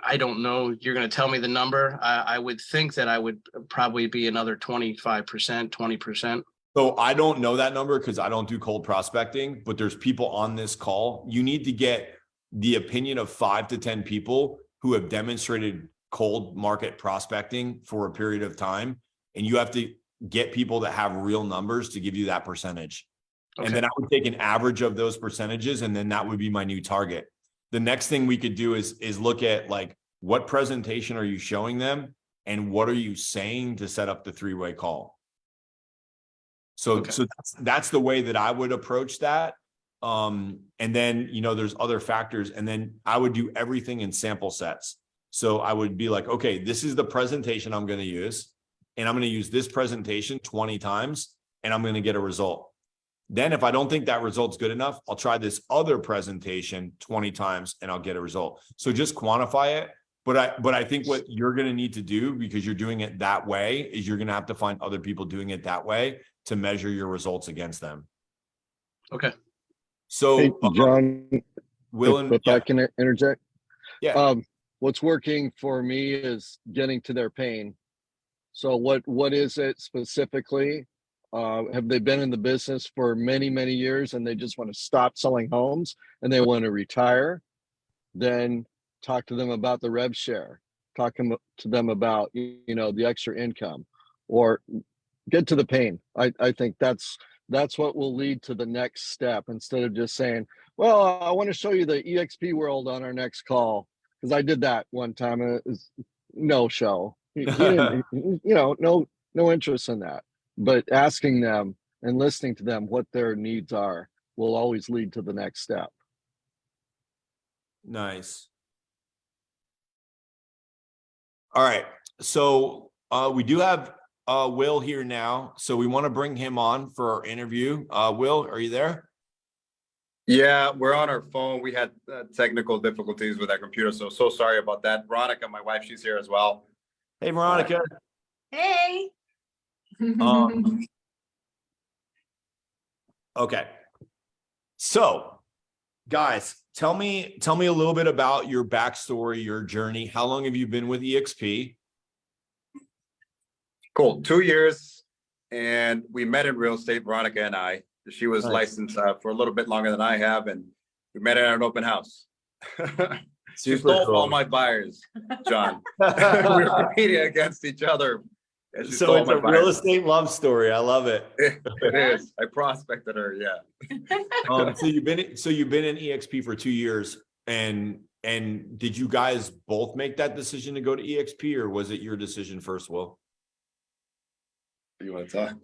I don't know. You're going to tell me the number. I would think that I would probably be another 25%, 20%. So I don't know that number because I don't do cold prospecting, but there's people on this call. You need to get the opinion of 5 to 10 people who have demonstrated cold market prospecting for a period of time. And you have to get people that have real numbers to give you that percentage. Okay. And then I would take an average of those percentages, and then that would be my new target. The next thing we could do is look at like, what presentation are you showing them and what are you saying to set up the three-way call? So, okay. So that's the way that I would approach that. And then, you know, there's other factors, and then I would do everything in sample sets. So I would be like, okay, this is the presentation I'm going to use, and I'm going to use this presentation 20 times, and I'm going to get a result. Then if I don't think that result's good enough, I'll try this other presentation 20 times and I'll get a result. So just quantify it. But I think what you're going to need to do, because you're doing it that way, is you're going to have to find other people doing it that way to measure your results against them. Okay. So Hey, John, Will and if I can interject. yeah. What's working for me is getting to their pain. So what is it specifically? Have they been in the business for many, many years and they just want to stop selling homes and they want to retire? Then talk to them about the rev share. Talk to them about, the extra income, or get to the pain. I think that's what will lead to the next step, instead of just saying, well, I want to show you the EXP world on our next call. Because I did that one time and it was no show. He didn't, no interest in that. But asking them and listening to them what their needs are will always lead to the next step. Nice. All right. So we do have Will here now. So we want to bring him on for our interview. Will, are you there? Yeah, we're on our phone. We had technical difficulties with our computer, so sorry about that. Veronica, my wife, she's here as well. Hey, Veronica. Hey. Okay. So, guys, tell me a little bit about your backstory, your journey. How long have you been with EXP? Cool. 2 years, and we met in real estate, Veronica and I. She was Nice. licensed for a little bit longer than I have, and we met at an open house. She Super stole cool. all my buyers, John. We were competing against each other. And she So stole it's my a real buyers. estate love story. I love it. It is. I prospected her, yeah. So you've been in EXP for 2 years, and did you guys both make that decision to go to EXP, or was it your decision first, Will? You want to talk?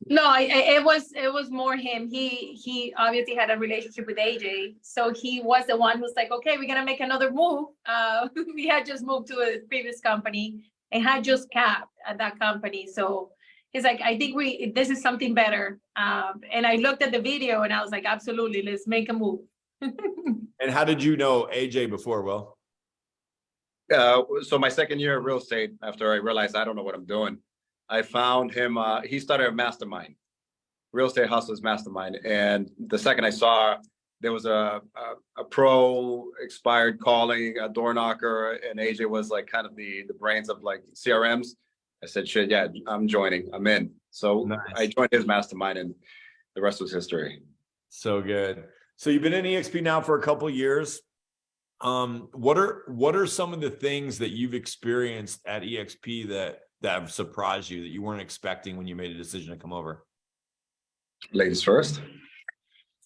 No, it was more him. He obviously had a relationship with AJ, so he was the one who's like, okay, we're gonna make another move. We had just moved to a previous company and had just capped at that company, so he's like, I think this is something better. And I looked at the video and I was like, absolutely, let's make a move. And how did you know AJ before, Will? So my second year of real estate, after I realized I don't know what I'm doing, I found him. He started a mastermind, Real Estate Hustlers Mastermind. And the second I saw there was a pro expired calling, a door knocker, and AJ was like kind of the brains of like CRMs. I said, shit, yeah, I'm joining. I'm in. So Nice. I joined his mastermind, and the rest was history. So good. So you've been in EXP now for a couple of years. What are some of the things that you've experienced at EXP that have surprised you, that you weren't expecting when you made a decision to come over? Ladies first.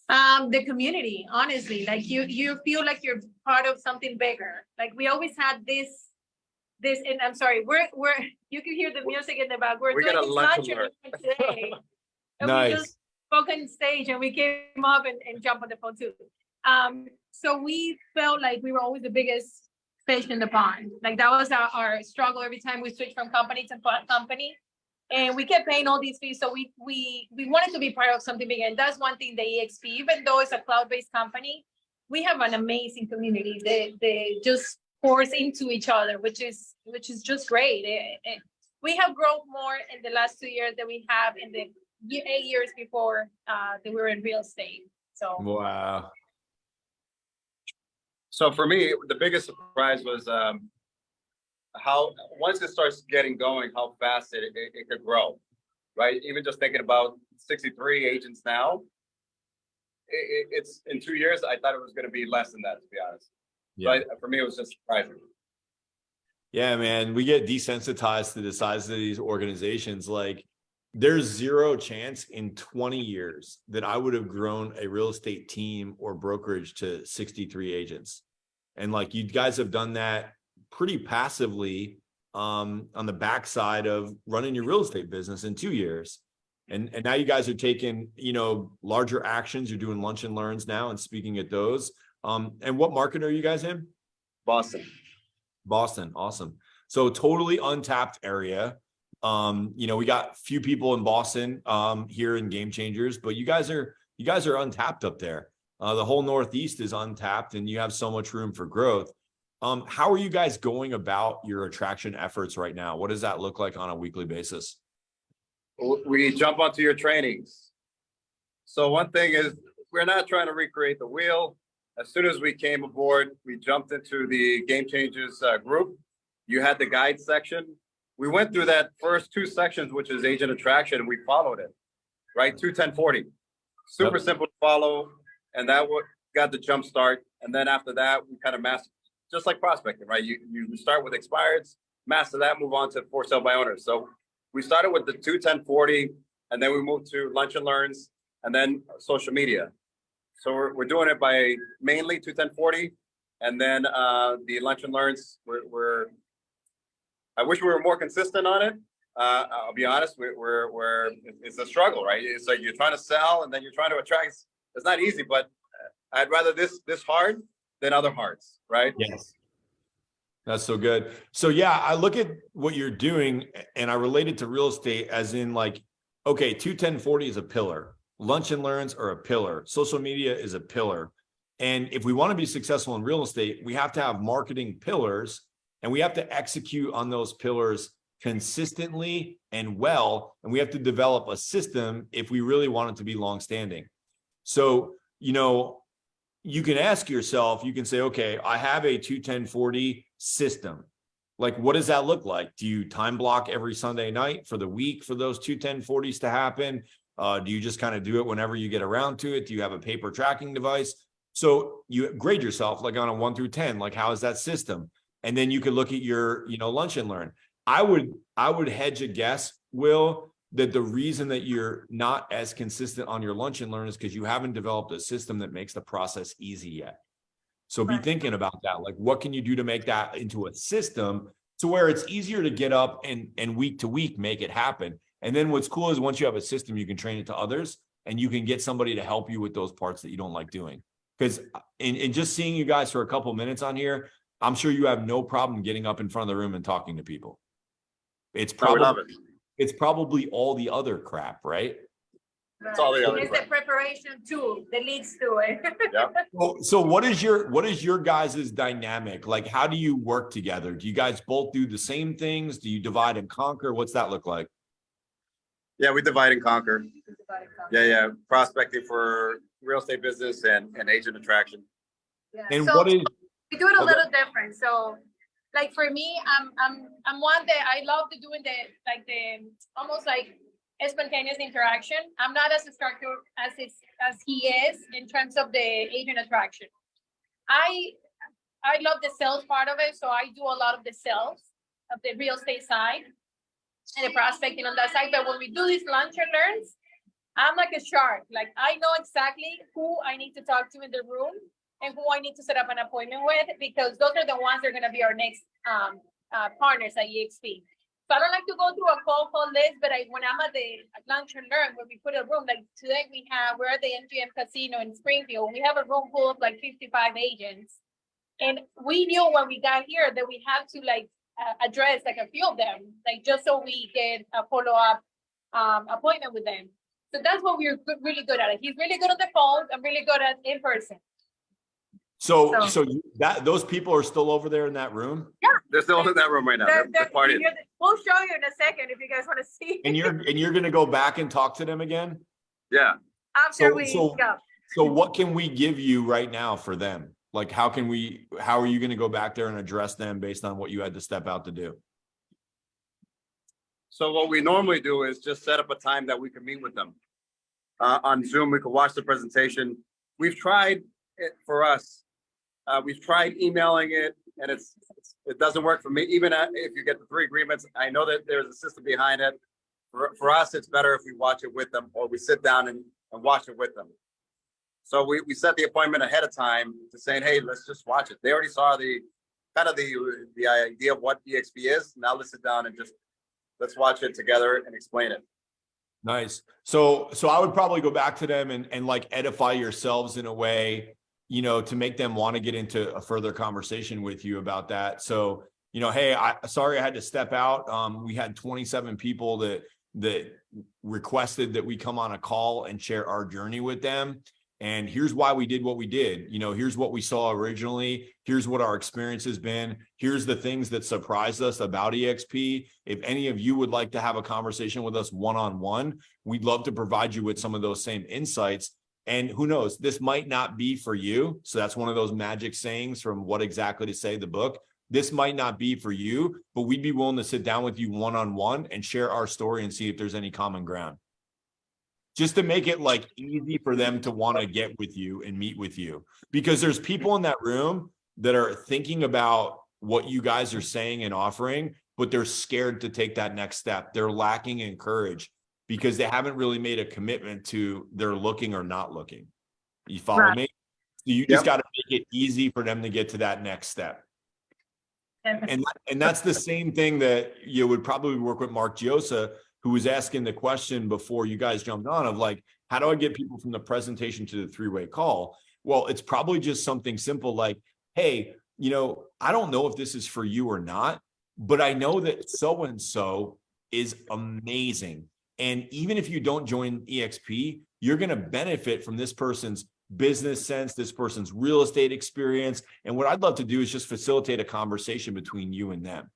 The community, honestly, like you feel like you're part of something bigger. Like we always had this, and I'm sorry, we're you can hear the music in the back. We're We got a doing lunch such an alert. event today. And Nice. we just spoke on stage and we came up and jumped on the phone too. So we felt like we were always the biggest fish in the pond. Like that was our struggle every time we switched from company to company. And we kept paying all these fees. So we wanted to be part of something bigger. And that's one thing that EXP, even though it's a cloud-based company, we have an amazing community. They just pours into each other, which is just great. We have grown more in the last 2 years than we have in the 8 years before that we were in real estate. So Wow. So for me, the biggest surprise was how once it starts getting going, how fast it could grow, right? Even just thinking about 63 agents now, it's in 2 years, I thought it was going to be less than that, to be honest. Yeah. So for me, it was just surprising. Yeah, man, we get desensitized to the size of these organizations. Like, there's zero chance in 20 years that I would have grown a real estate team or brokerage to 63 agents. And like, you guys have done that pretty passively on the backside of running your real estate business in 2 years. And now you guys are taking, larger actions. You're doing lunch and learns now and speaking at those. And what market are you guys in? Boston. Boston. Awesome. So totally untapped area. We got few people in Boston here in Game Changers, but you guys are untapped up there. The whole Northeast is untapped and you have so much room for growth. How are you guys going about your attraction efforts right now? What does that look like on a weekly basis? We jump onto your trainings. So one thing is we're not trying to recreate the wheel. As soon as we came aboard, we jumped into the Game Changers group. You had the guide section. We went through that first 2 sections, which is agent attraction, and we followed it, right? 2-10-40. Super simple to follow. And that got the jump start. And then after that, we kind of mastered, just like prospecting, right? You start with expireds, master that, move on to for sale by owners. So we started with the 2-10-40, and then we moved to lunch and learns, and then social media. So we're doing it by mainly 2-10-40, and then the lunch and learns. I wish we were more consistent on it. I'll be honest, it's a struggle, right? It's like you're trying to sell, and then you're trying to attract. It's not easy, but I'd rather this hard than other hards, right? Yes. That's so good. So yeah, I look at what you're doing and I relate it to real estate as in like, okay, 2-10-40 is a pillar. Lunch and learns are a pillar. Social media is a pillar. And if we want to be successful in real estate, we have to have marketing pillars and we have to execute on those pillars consistently and well. And we have to develop a system if we really want it to be longstanding. So, you can ask yourself, you can say, okay, I have a 2-10-40 system. Like, what does that look like? Do you time block every Sunday night for the week for those 2-10-40s to happen? Do you just kind of do it whenever you get around to it? Do you have a paper tracking device? So you grade yourself like on a 1 through 10, like how is that system? And then you could look at your, lunch and learn. I would hedge a guess, Will, that the reason that you're not as consistent on your lunch and learn is because you haven't developed a system that makes the process easy yet. So be thinking about that. Like, what can you do to make that into a system to where it's easier to get up and week to week make it happen? And then what's cool is once you have a system, you can train it to others and you can get somebody to help you with those parts that you don't like doing. Because in just seeing you guys for a couple minutes on here, I'm sure you have no problem getting up in front of the room and talking to people. It's probably all the other crap, right? It's all the other It's the preparation too that leads to it. Yeah. So what is your guys' dynamic? Like, how do you work together? Do you guys both do the same things? Do you divide and conquer? What's that look like? Yeah, we divide and conquer. Yeah. Prospecting for real estate business and agent attraction. Yeah. And So what is we do it a little different. So like for me, I'm one that I love to doing the almost like spontaneous interaction. I'm not as structured as he is in terms of the agent attraction. I love the sales part of it, so I do a lot of the sales of the real estate side and the prospecting on that side. But when we do these lunch and learns, I'm like a shark. Like I know exactly who I need to talk to in the room and who I need to set up an appointment with, because those are the ones that are going to be our next partners at EXP. So I don't like to go through a call list, but when I'm at the lunch and learn, when we put a room, like today we're at the MGM Casino in Springfield. We have a room full of like 55 agents. And we knew when we got here that we have to address like a few of them, like just so we get a follow-up appointment with them. So that's what we're really good at. He's really good on the phone. I'm really good at in person. so those people are still over there in that room? Yeah, They're still in that room right now. They're partying. We'll show you in a second if you guys want to see. And you're going to go back and talk to them again? Yeah. After we go. So what can we give you right now for them? Like, how are you going to go back there and address them based on what you had to step out to do? So what we normally do is just set up a time that we can meet with them. On Zoom, we can watch the presentation. We've tried it for us. We've tried emailing it, and it doesn't work for me. Even if you get the 3 agreements, I know that there's a system behind it. For us, it's better if we watch it with them, or we sit down and watch it with them. So we set the appointment ahead of time to saying, hey, let's just watch it. They already saw the idea of what EXP is. Now let's sit down and let's watch it together and explain it. Nice. So I would probably go back to them and like edify yourselves in a way, to make them want to get into a further conversation with you about that. So you know, hey, sorry I had to step out. We had 27 people that requested that we come on a call and share our journey with them. And here's why we did what we did. You know, here's what we saw originally. Here's what our experience has been. Here's the things that surprised us about EXP. If any of you would like to have a conversation with us one-on-one, we'd love to provide you with some of those same insights. And who knows, this might not be for you. So that's one of those magic sayings from What Exactly to Say, the book. This might not be for you, but we'd be willing to sit down with you one-on-one and share our story and see if there's any common ground. Just to make it like easy for them to want to get with you and meet with you, because there's people in that room that are thinking about what you guys are saying and offering, but they're scared to take that next step. They're lacking in courage because they haven't really made a commitment to they're looking or not looking. You follow me? So you just got to make it easy for them to get to that next step. And that's the same thing that you would probably work with Mark Giosa, who was asking the question before you guys jumped on of like, how do I get people from the presentation to the three-way call? Well, it's probably just something simple like, hey, you know, I don't know if this is for you or not, but I know that so-and-so is amazing. And even if you don't join EXP, you're going to benefit from this person's business sense, this person's real estate experience. And what I'd love to do is just facilitate a conversation between you and them.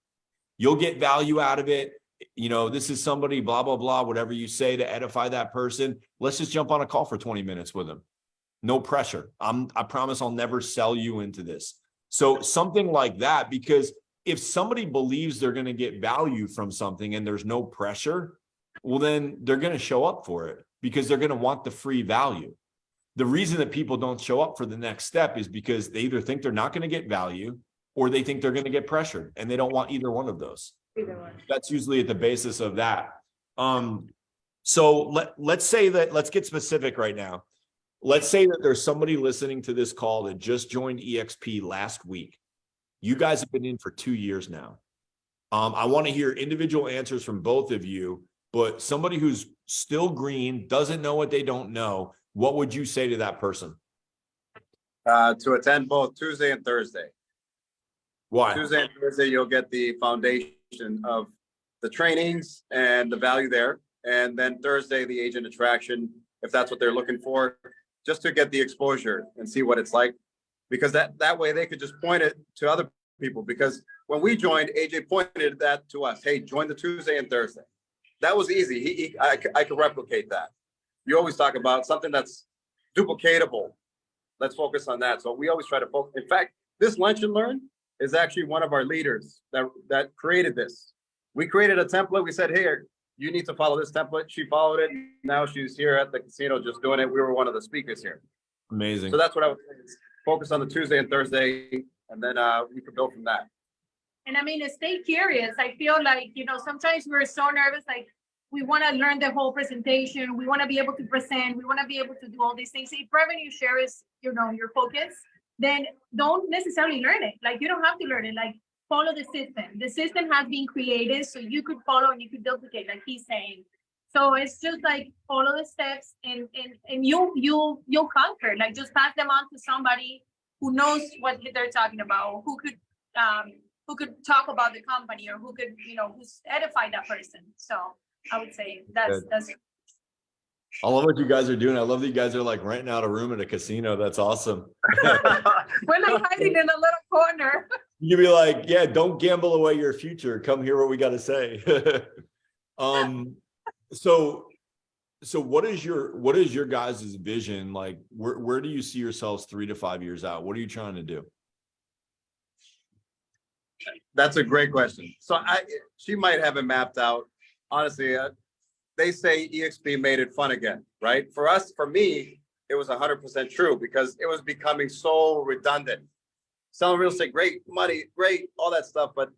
You'll get value out of it. You know, this is somebody, blah, blah, blah, whatever you say to edify that person. Let's just jump on a call for 20 minutes with them. No pressure. I promise I'll never sell you into this. So something like that, because if somebody believes they're going to get value from something and there's no pressure, well, then they're going to show up for it because they're going to want the free value. The reason that people don't show up for the next step is because they either think they're not going to get value or they think they're going to get pressured, and they don't want either one of those. That's usually at the basis of that. So let's say that, let's get specific right now. Let's say that there's somebody listening to this call that just joined EXP last week. You guys have been in for 2 years now. I want to hear individual answers from both of you, but somebody who's still green, doesn't know what they don't know, what would you say to that person? To attend both Tuesday and Thursday. Why? Tuesday and Thursday, you'll get the foundation of the trainings and the value there. And then Thursday, the agent attraction, if that's what they're looking for, just to get the exposure and see what it's like. Because that way they could just point it to other people. Because when we joined, AJ pointed that to us. Hey, join the Tuesday and Thursday. That was easy. I could replicate that. You always talk about something that's duplicatable. Let's focus on that. So we always try to focus. In fact, this Lunch and Learn is actually one of our leaders that created this. We created a template. We said, hey, you need to follow this template. She followed it. Now she's here at the casino just doing it. We were one of the speakers here. Amazing. So that's what I would say. Focus on the Tuesday and Thursday, and then we could build from that. And I mean, stay curious. I feel like, you know, sometimes we're so nervous, like we want to learn the whole presentation. We want to be able to present. We want to be able to do all these things. If revenue share is, you know, your focus, then don't necessarily learn it. Like you don't have to learn it. Like follow the system. The system has been created so you could follow and you could duplicate, like he's saying. So it's just like follow the steps and you'll conquer. Like just pass them on to somebody who knows what they're talking about, who could talk about the company, or who could, you know, who's edify that person. So I would say that's I love what you guys are doing. I love that you guys are like renting out a room at a casino. That's awesome. we're not hiding in a little corner. You'd be like, yeah, don't gamble away your future. Come hear what we got to say. So what is your guys' vision? Like, where do you see yourselves 3 to 5 years out? What are you trying to do? That's a great question. So she might have it mapped out. Honestly, they say EXP made it fun again, right? For me, it was 100% true because it was becoming so redundant. Selling real estate, great, money, great, all that stuff. But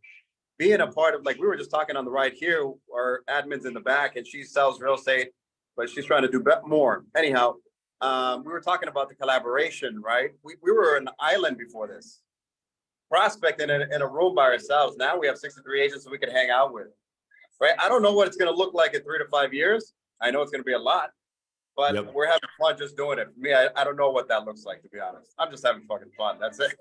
being a part of, like we were just talking on the ride here, our admin's in the back and she sells real estate, but she's trying to do more. Anyhow, we were talking about the collaboration, right? We were an island before this. Prospecting in a room by ourselves. Now we have 63 agents that we can hang out with, right? I don't know what it's going to look like in 3 to 5 years. I know it's going to be a lot, but we're having fun just doing it. For me, I don't know what that looks like, to be honest. I'm just having fucking fun. That's it.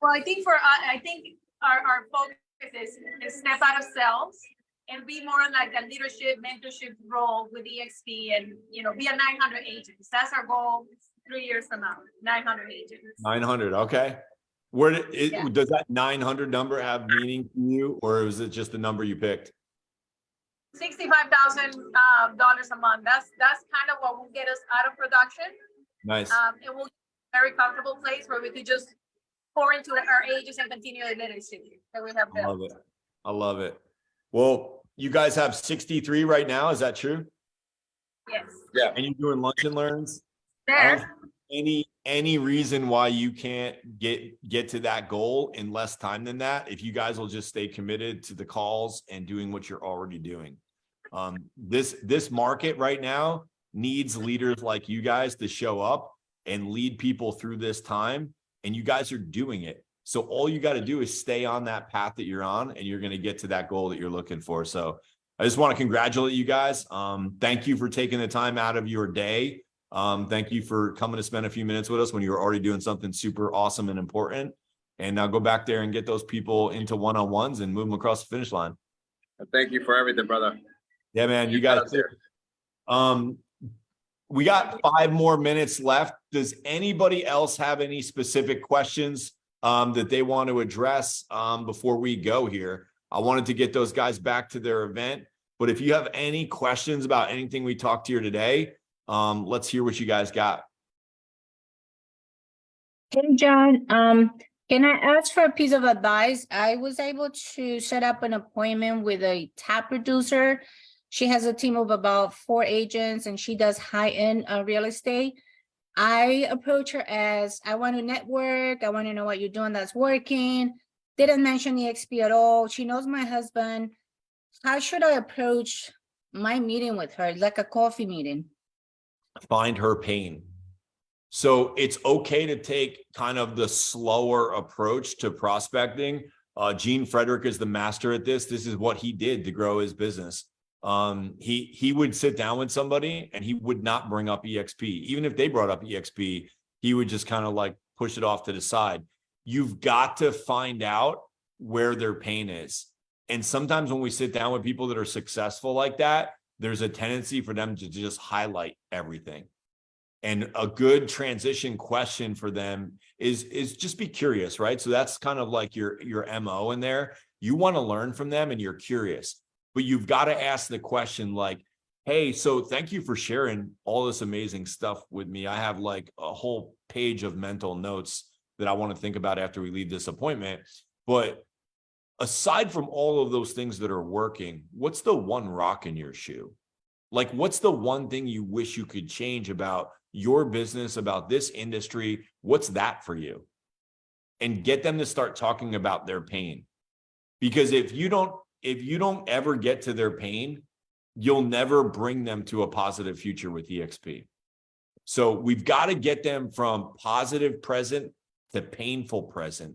Well, I think I think our focus is step out of sales and be more like a leadership, mentorship role with EXP and, be a 900 agents. That's our goal 3 years from now, 900 agents. 900. Okay. Does that 900 number have meaning to you, or is it just the number you picked? $65,000 a month. That's kind of what will get us out of production. Nice. It will be a very comfortable place where we could just pour into our agents and continue the leadership that we have built. I love it. I love it. Well, you guys have 63 right now. Is that true? Yes. Yeah. And you're doing lunch and learns? There. Any reason why you can't get to that goal in less time than that, if you guys will just stay committed to the calls and doing what you're already doing. This market right now needs leaders like you guys to show up and lead people through this time, and you guys are doing it. So all you got to do is stay on that path that you're on, and you're going to get to that goal that you're looking for. So I just want to congratulate you guys. Thank you for taking the time out of your day. Thank you for coming to spend a few minutes with us when you were already doing something super awesome and important. And now go back there and get those people into one-on-ones and move them across the finish line. Thank you for everything, brother. Yeah, man, you guys. We got 5 more minutes left. Does anybody else have any specific questions that they want to address before we go here? I wanted to get those guys back to their event, but if you have any questions about anything we talked here today, let's hear what you guys got. Hey, John, can I ask for a piece of advice? I was able to set up an appointment with a top producer. She has a team of about 4 agents and she does high-end real estate. I approach her as, I want to network. I want to know what you're doing that's working. Didn't mention EXP at all. She knows my husband. How should I approach my meeting with her? Like a coffee meeting. Find her pain. So it's okay to take kind of the slower approach to prospecting. Gene Frederick is the master at this. This is what he did to grow his business. He would sit down with somebody and he would not bring up EXP. Even if they brought up EXP, he would just kind of like push it off to the side. You've got to find out where their pain is. And sometimes when we sit down with people that are successful like that, there's a tendency for them to just highlight everything. And a good transition question for them is just be curious, right? So that's kind of like your MO in there. You want to learn from them and you're curious, but you've got to ask the question like, hey, so thank you for sharing all this amazing stuff with me. I have like a whole page of mental notes that I want to think about after we leave this appointment. But aside from all of those things that are working, what's the one rock in your shoe? Like, what's the one thing you wish you could change about your business, about this industry? What's that for you? And get them to start talking about their pain. Because if you don't ever get to their pain, you'll never bring them to a positive future with EXP. So we've got to get them from positive present to painful present.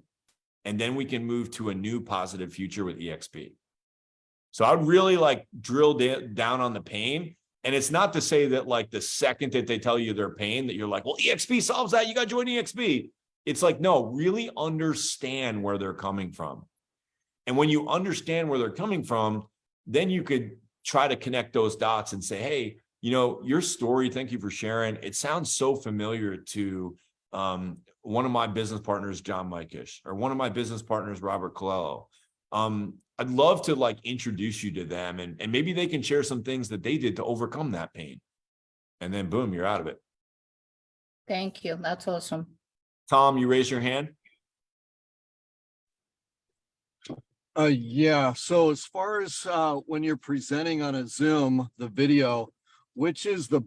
And then we can move to a new positive future with EXP. So I would really like drill down on the pain. And it's not to say that like the second that they tell you their pain that you're like, well, EXP solves that. You got to join EXP. It's like, no, really understand where they're coming from. And when you understand where they're coming from, then you could try to connect those dots and say, hey, you know, your story, thank you for sharing. It sounds so familiar to one of my business partners, John Mikish, or one of my business partners, Robert Colello. I'd love to like introduce you to them and maybe they can share some things that they did to overcome that pain. And then boom, you're out of it. Thank you. That's awesome. Tom, you raise your hand. Yeah. So as far as when you're presenting on a Zoom, the video, which is the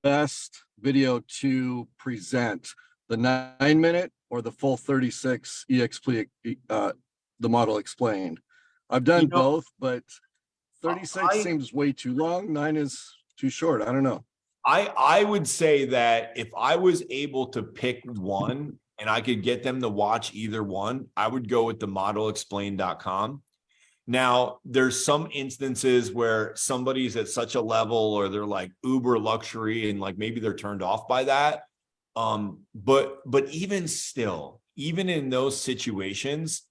best video to present? The 9-minute or the full 36 EXP, the model explained? I've done both, but 36 seems way too long. 9 is too short. I don't know. I would say that if I was able to pick one and I could get them to watch either one, I would go with the modelexplain.com. Now, there's some instances where somebody's at such a level or they're like uber luxury and like maybe they're turned off by that. But even still, even in those situations,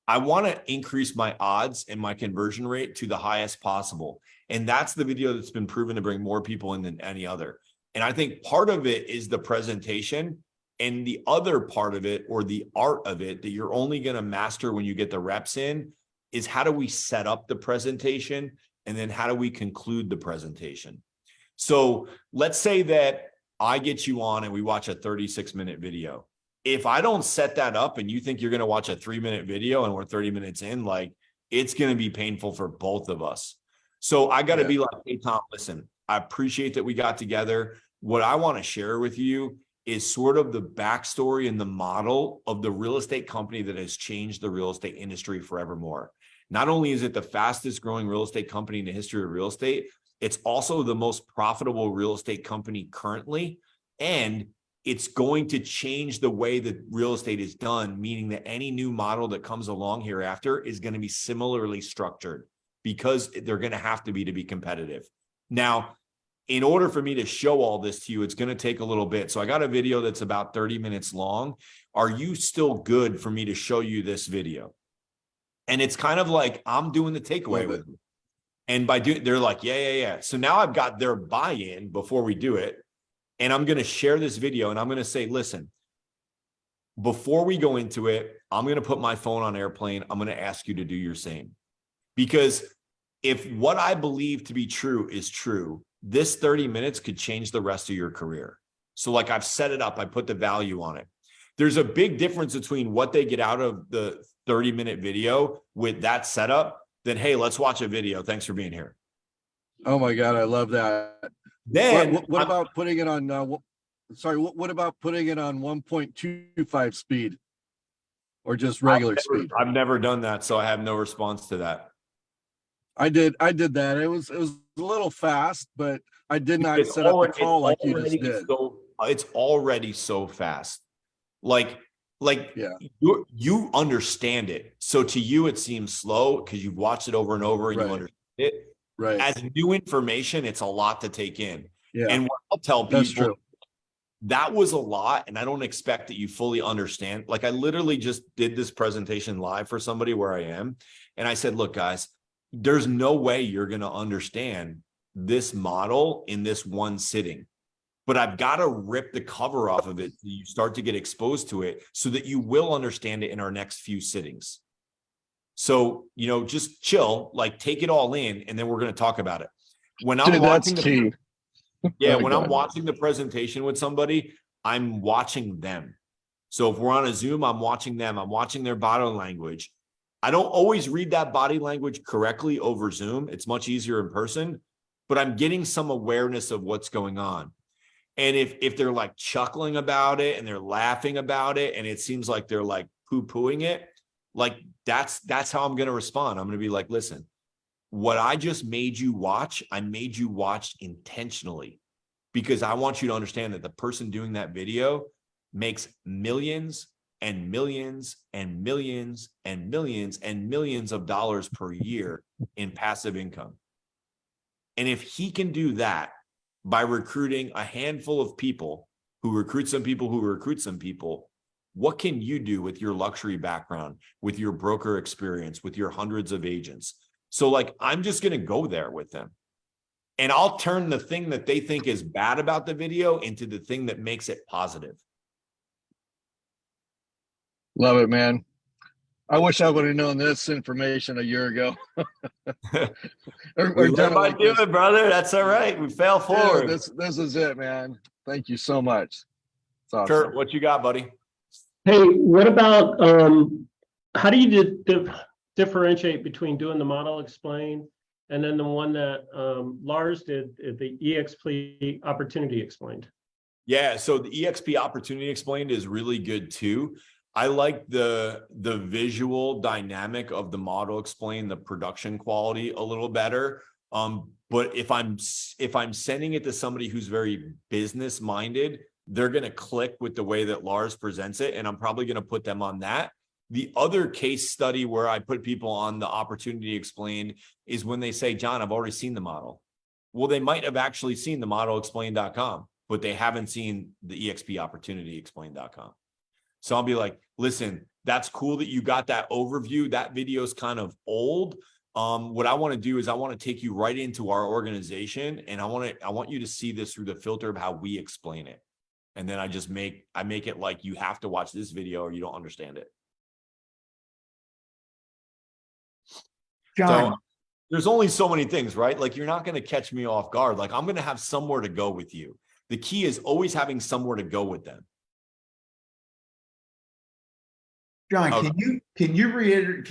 I want to increase my odds and my conversion rate to the highest possible. And that's the video that's been proven to bring more people in than any other. And I think part of it is the presentation, and the other part of it, or the art of it, that you're only going to master when you get the reps in, is how do we set up the presentation, and then how do we conclude the presentation? So let's say that I get you on and we watch a 36-minute video. If I don't set that up and you think you're going to watch a 3-minute video and we're 30 minutes in, like, it's going to be painful for both of us. So I got to be like, hey, Tom, listen, I appreciate that we got together. What I want to share with you is sort of the backstory and the model of the real estate company that has changed the real estate industry forevermore. Not only is it the fastest growing real estate company in the history of real estate, it's also the most profitable real estate company currently. And it's going to change the way that real estate is done, meaning that any new model that comes along hereafter is going to be similarly structured, because they're going to have to be competitive. Now, in order for me to show all this to you, it's going to take a little bit. So I got a video that's about 30 minutes long. Are you still good for me to show you this video? And it's kind of like I'm doing the takeaway with them. And by doing, they're like, yeah. So now I've got their buy-in before we do it. And I'm going to share this video and I'm going to say, listen, before we go into it, I'm going to put my phone on airplane. I'm going to ask you to do your same. Because if what I believe to be true is true, this 30 minutes could change the rest of your career. So like, I've set it up, I put the value on it. There's a big difference between what they get out of the 30-minute video with that setup than, hey, let's watch a video. Thanks for being here. Oh my God, I love that. Then what about putting it on, what about putting it on 1.25 speed or just regular speed? I've never done that, so I have no response to that. I did that. It was a little fast, but I did not set up the call like you just did. So it's already so fast. Like yeah, you understand it. So to you, it seems slow because you've watched it over and over and you understand it. Right. As new information, it's a lot to take in. Yeah. And what I'll tell That's people, true. that was a lot. And I don't expect that you fully understand. Like, I literally just did this presentation live for somebody where I am. And I said, look, guys, there's no way you're going to understand this model in this one sitting. But I've got to rip the cover off of it so you start to get exposed to it so that you will understand it in our next few sittings. So, just chill, like, take it all in, and then we're going to talk about it. When I'm watching I'm watching the presentation with somebody, I'm watching them. So if we're on a Zoom, I'm watching them. I'm watching their body language. I don't always read that body language correctly over Zoom. It's much easier in person, but I'm getting some awareness of what's going on. And if they're like chuckling about it and they're laughing about it, and it seems like they're like poo-pooing it, like that's how I'm going to respond. I'm going to be like, listen, what I just made you watch, I made you watch intentionally, because I want you to understand that the person doing that video makes millions and millions and millions and millions and millions of dollars per year in passive income. And if he can do that by recruiting a handful of people who recruit some people who recruit some people, what can you do with your luxury background, with your broker experience, with your hundreds of agents? So like, I'm just going to go there with them, and I'll turn the thing that they think is bad about the video into the thing that makes it positive. Love it, man. I wish I would have known this information a year ago. We learn by doing, brother. That's all right. We fail forward. Yeah, this is it, man. Thank you so much. It's awesome. Kurt, what you got, buddy? Hey, what about how do you differentiate between doing the model explain and then the one that Lars did, the EXP opportunity explained? Yeah, so the EXP opportunity explained is really good too. I like the visual dynamic of the model explain, the production quality a little better. But if I'm sending it to somebody who's very business minded, they're going to click with the way that Lars presents it, and I'm probably going to put them on that. The other case study where I put people on the opportunity explained is when they say, John, I've already seen the model. Well, they might have actually seen the modelexplain.com, but they haven't seen the EXP opportunity explain.com. So I'll be like, listen, that's cool that you got that overview. That video is kind of old. What I want to do is I want to take you right into our organization, and I want you to see this through the filter of how we explain it. And then I make it like you have to watch this video or you don't understand it. John, So there's only so many things, right? Like you're not going to catch me off guard. Like I'm going to have somewhere to go with you. The key is always having somewhere to go with them. John, Okay. can you reiterate,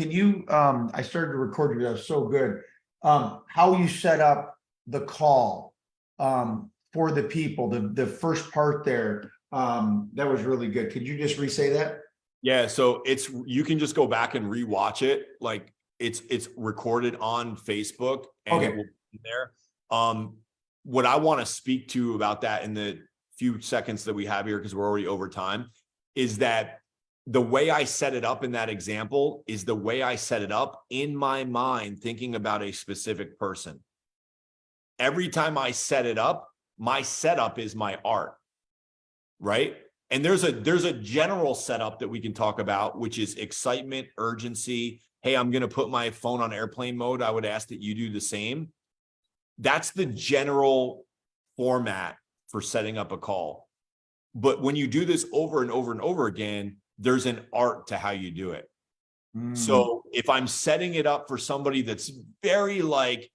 I started to record you, that was so good. How you set up the call, for the people, the first part there, that was really good. Could you just re-say that? Yeah. So you can just go back and rewatch it. Like it's recorded on Facebook and it will be there. What I want to speak to about that in the few seconds that we have here, because we're already over time, is that the way I set it up in that example is the way I set it up in my mind, thinking about a specific person. Every time I set it up, my setup is my art, right? And there's a general setup that we can talk about, which is excitement, urgency. Hey, I'm going to put my phone on airplane mode. I would ask that you do the same. That's the general format for setting up a call. But when you do this over and over and over again, there's an art to how you do it. So if I'm setting it up for somebody that's very like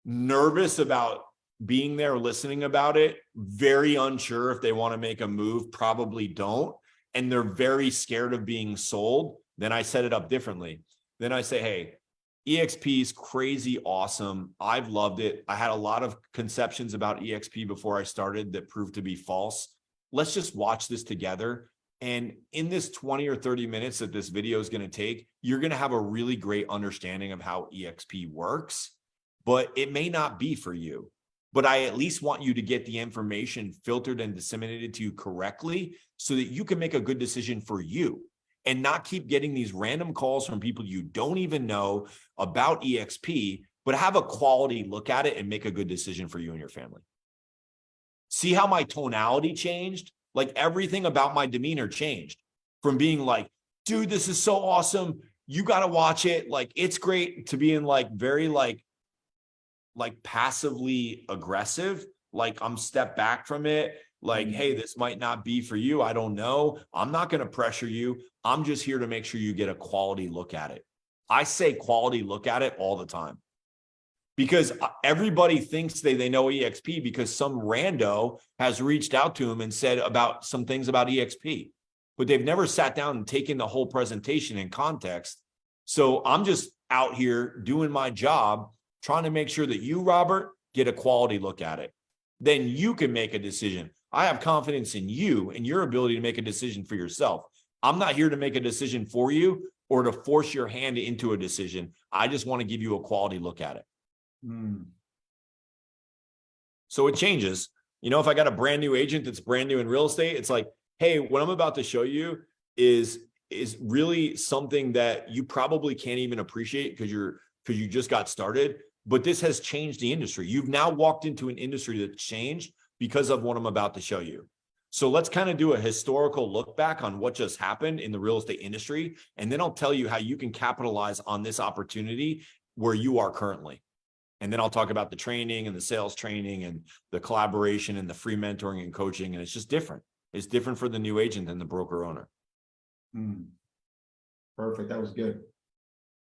nervous about being there, listening about it, very unsure if they want to make a move, probably don't, and they're very scared of being sold, then I set it up differently. Then I say, hey, EXP is crazy awesome. I've loved it. I had a lot of conceptions about EXP before I started that proved to be false. Let's just watch this together. And in this 20 or 30 minutes that this video is going to take, you're going to have a really great understanding of how EXP works, but it may not be for you. But I at least want you to get the information filtered and disseminated to you correctly so that you can make a good decision for you and not keep getting these random calls from people you don't even know about EXP, but have a quality look at it and make a good decision for you and your family. See how my tonality changed? Like everything about my demeanor changed from being like, dude, this is so awesome. You got to watch it. Like, it's great, to being like very like passively aggressive. Like I'm step back from it. Like, hey, this might not be for you. I don't know. I'm not going to pressure you. I'm just here to make sure you get a quality look at it. I say quality look at it all the time because everybody thinks they know EXP because some rando has reached out to them and said about some things about EXP, but they've never sat down and taken the whole presentation in context. So I'm just out here doing my job, trying to make sure that you, Robert, get a quality look at it. Then you can make a decision. I have confidence in you and your ability to make a decision for yourself. I'm not here to make a decision for you or to force your hand into a decision. I just want to give you a quality look at it. So it changes. You know, if I got a brand new agent that's brand new in real estate, it's like, hey, what I'm about to show you is really something that you probably can't even appreciate because you just got started. But this has changed the industry. You've now walked into an industry that's changed because of what I'm about to show you. So let's kind of do a historical look back on what just happened in the real estate industry. And then I'll tell you how you can capitalize on this opportunity where you are currently. And then I'll talk about the training and the sales training and the collaboration and the free mentoring and coaching. And it's just different. It's different for the new agent than the broker owner. Perfect. That was good.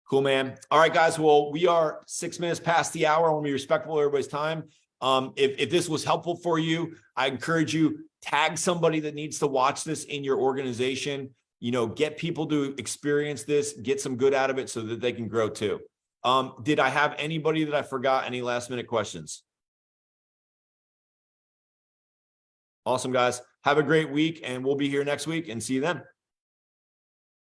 Cool, man. All right, guys. Well, we are 6 minutes past the hour. I want to be respectful of everybody's time. If this was helpful for you, I encourage you, tag somebody that needs to watch this in your organization. You know, get people to experience this, get some good out of it so that they can grow too. Did I have anybody that I forgot? Any last minute questions? Awesome, guys. Have a great week, and we'll be here next week and see you then.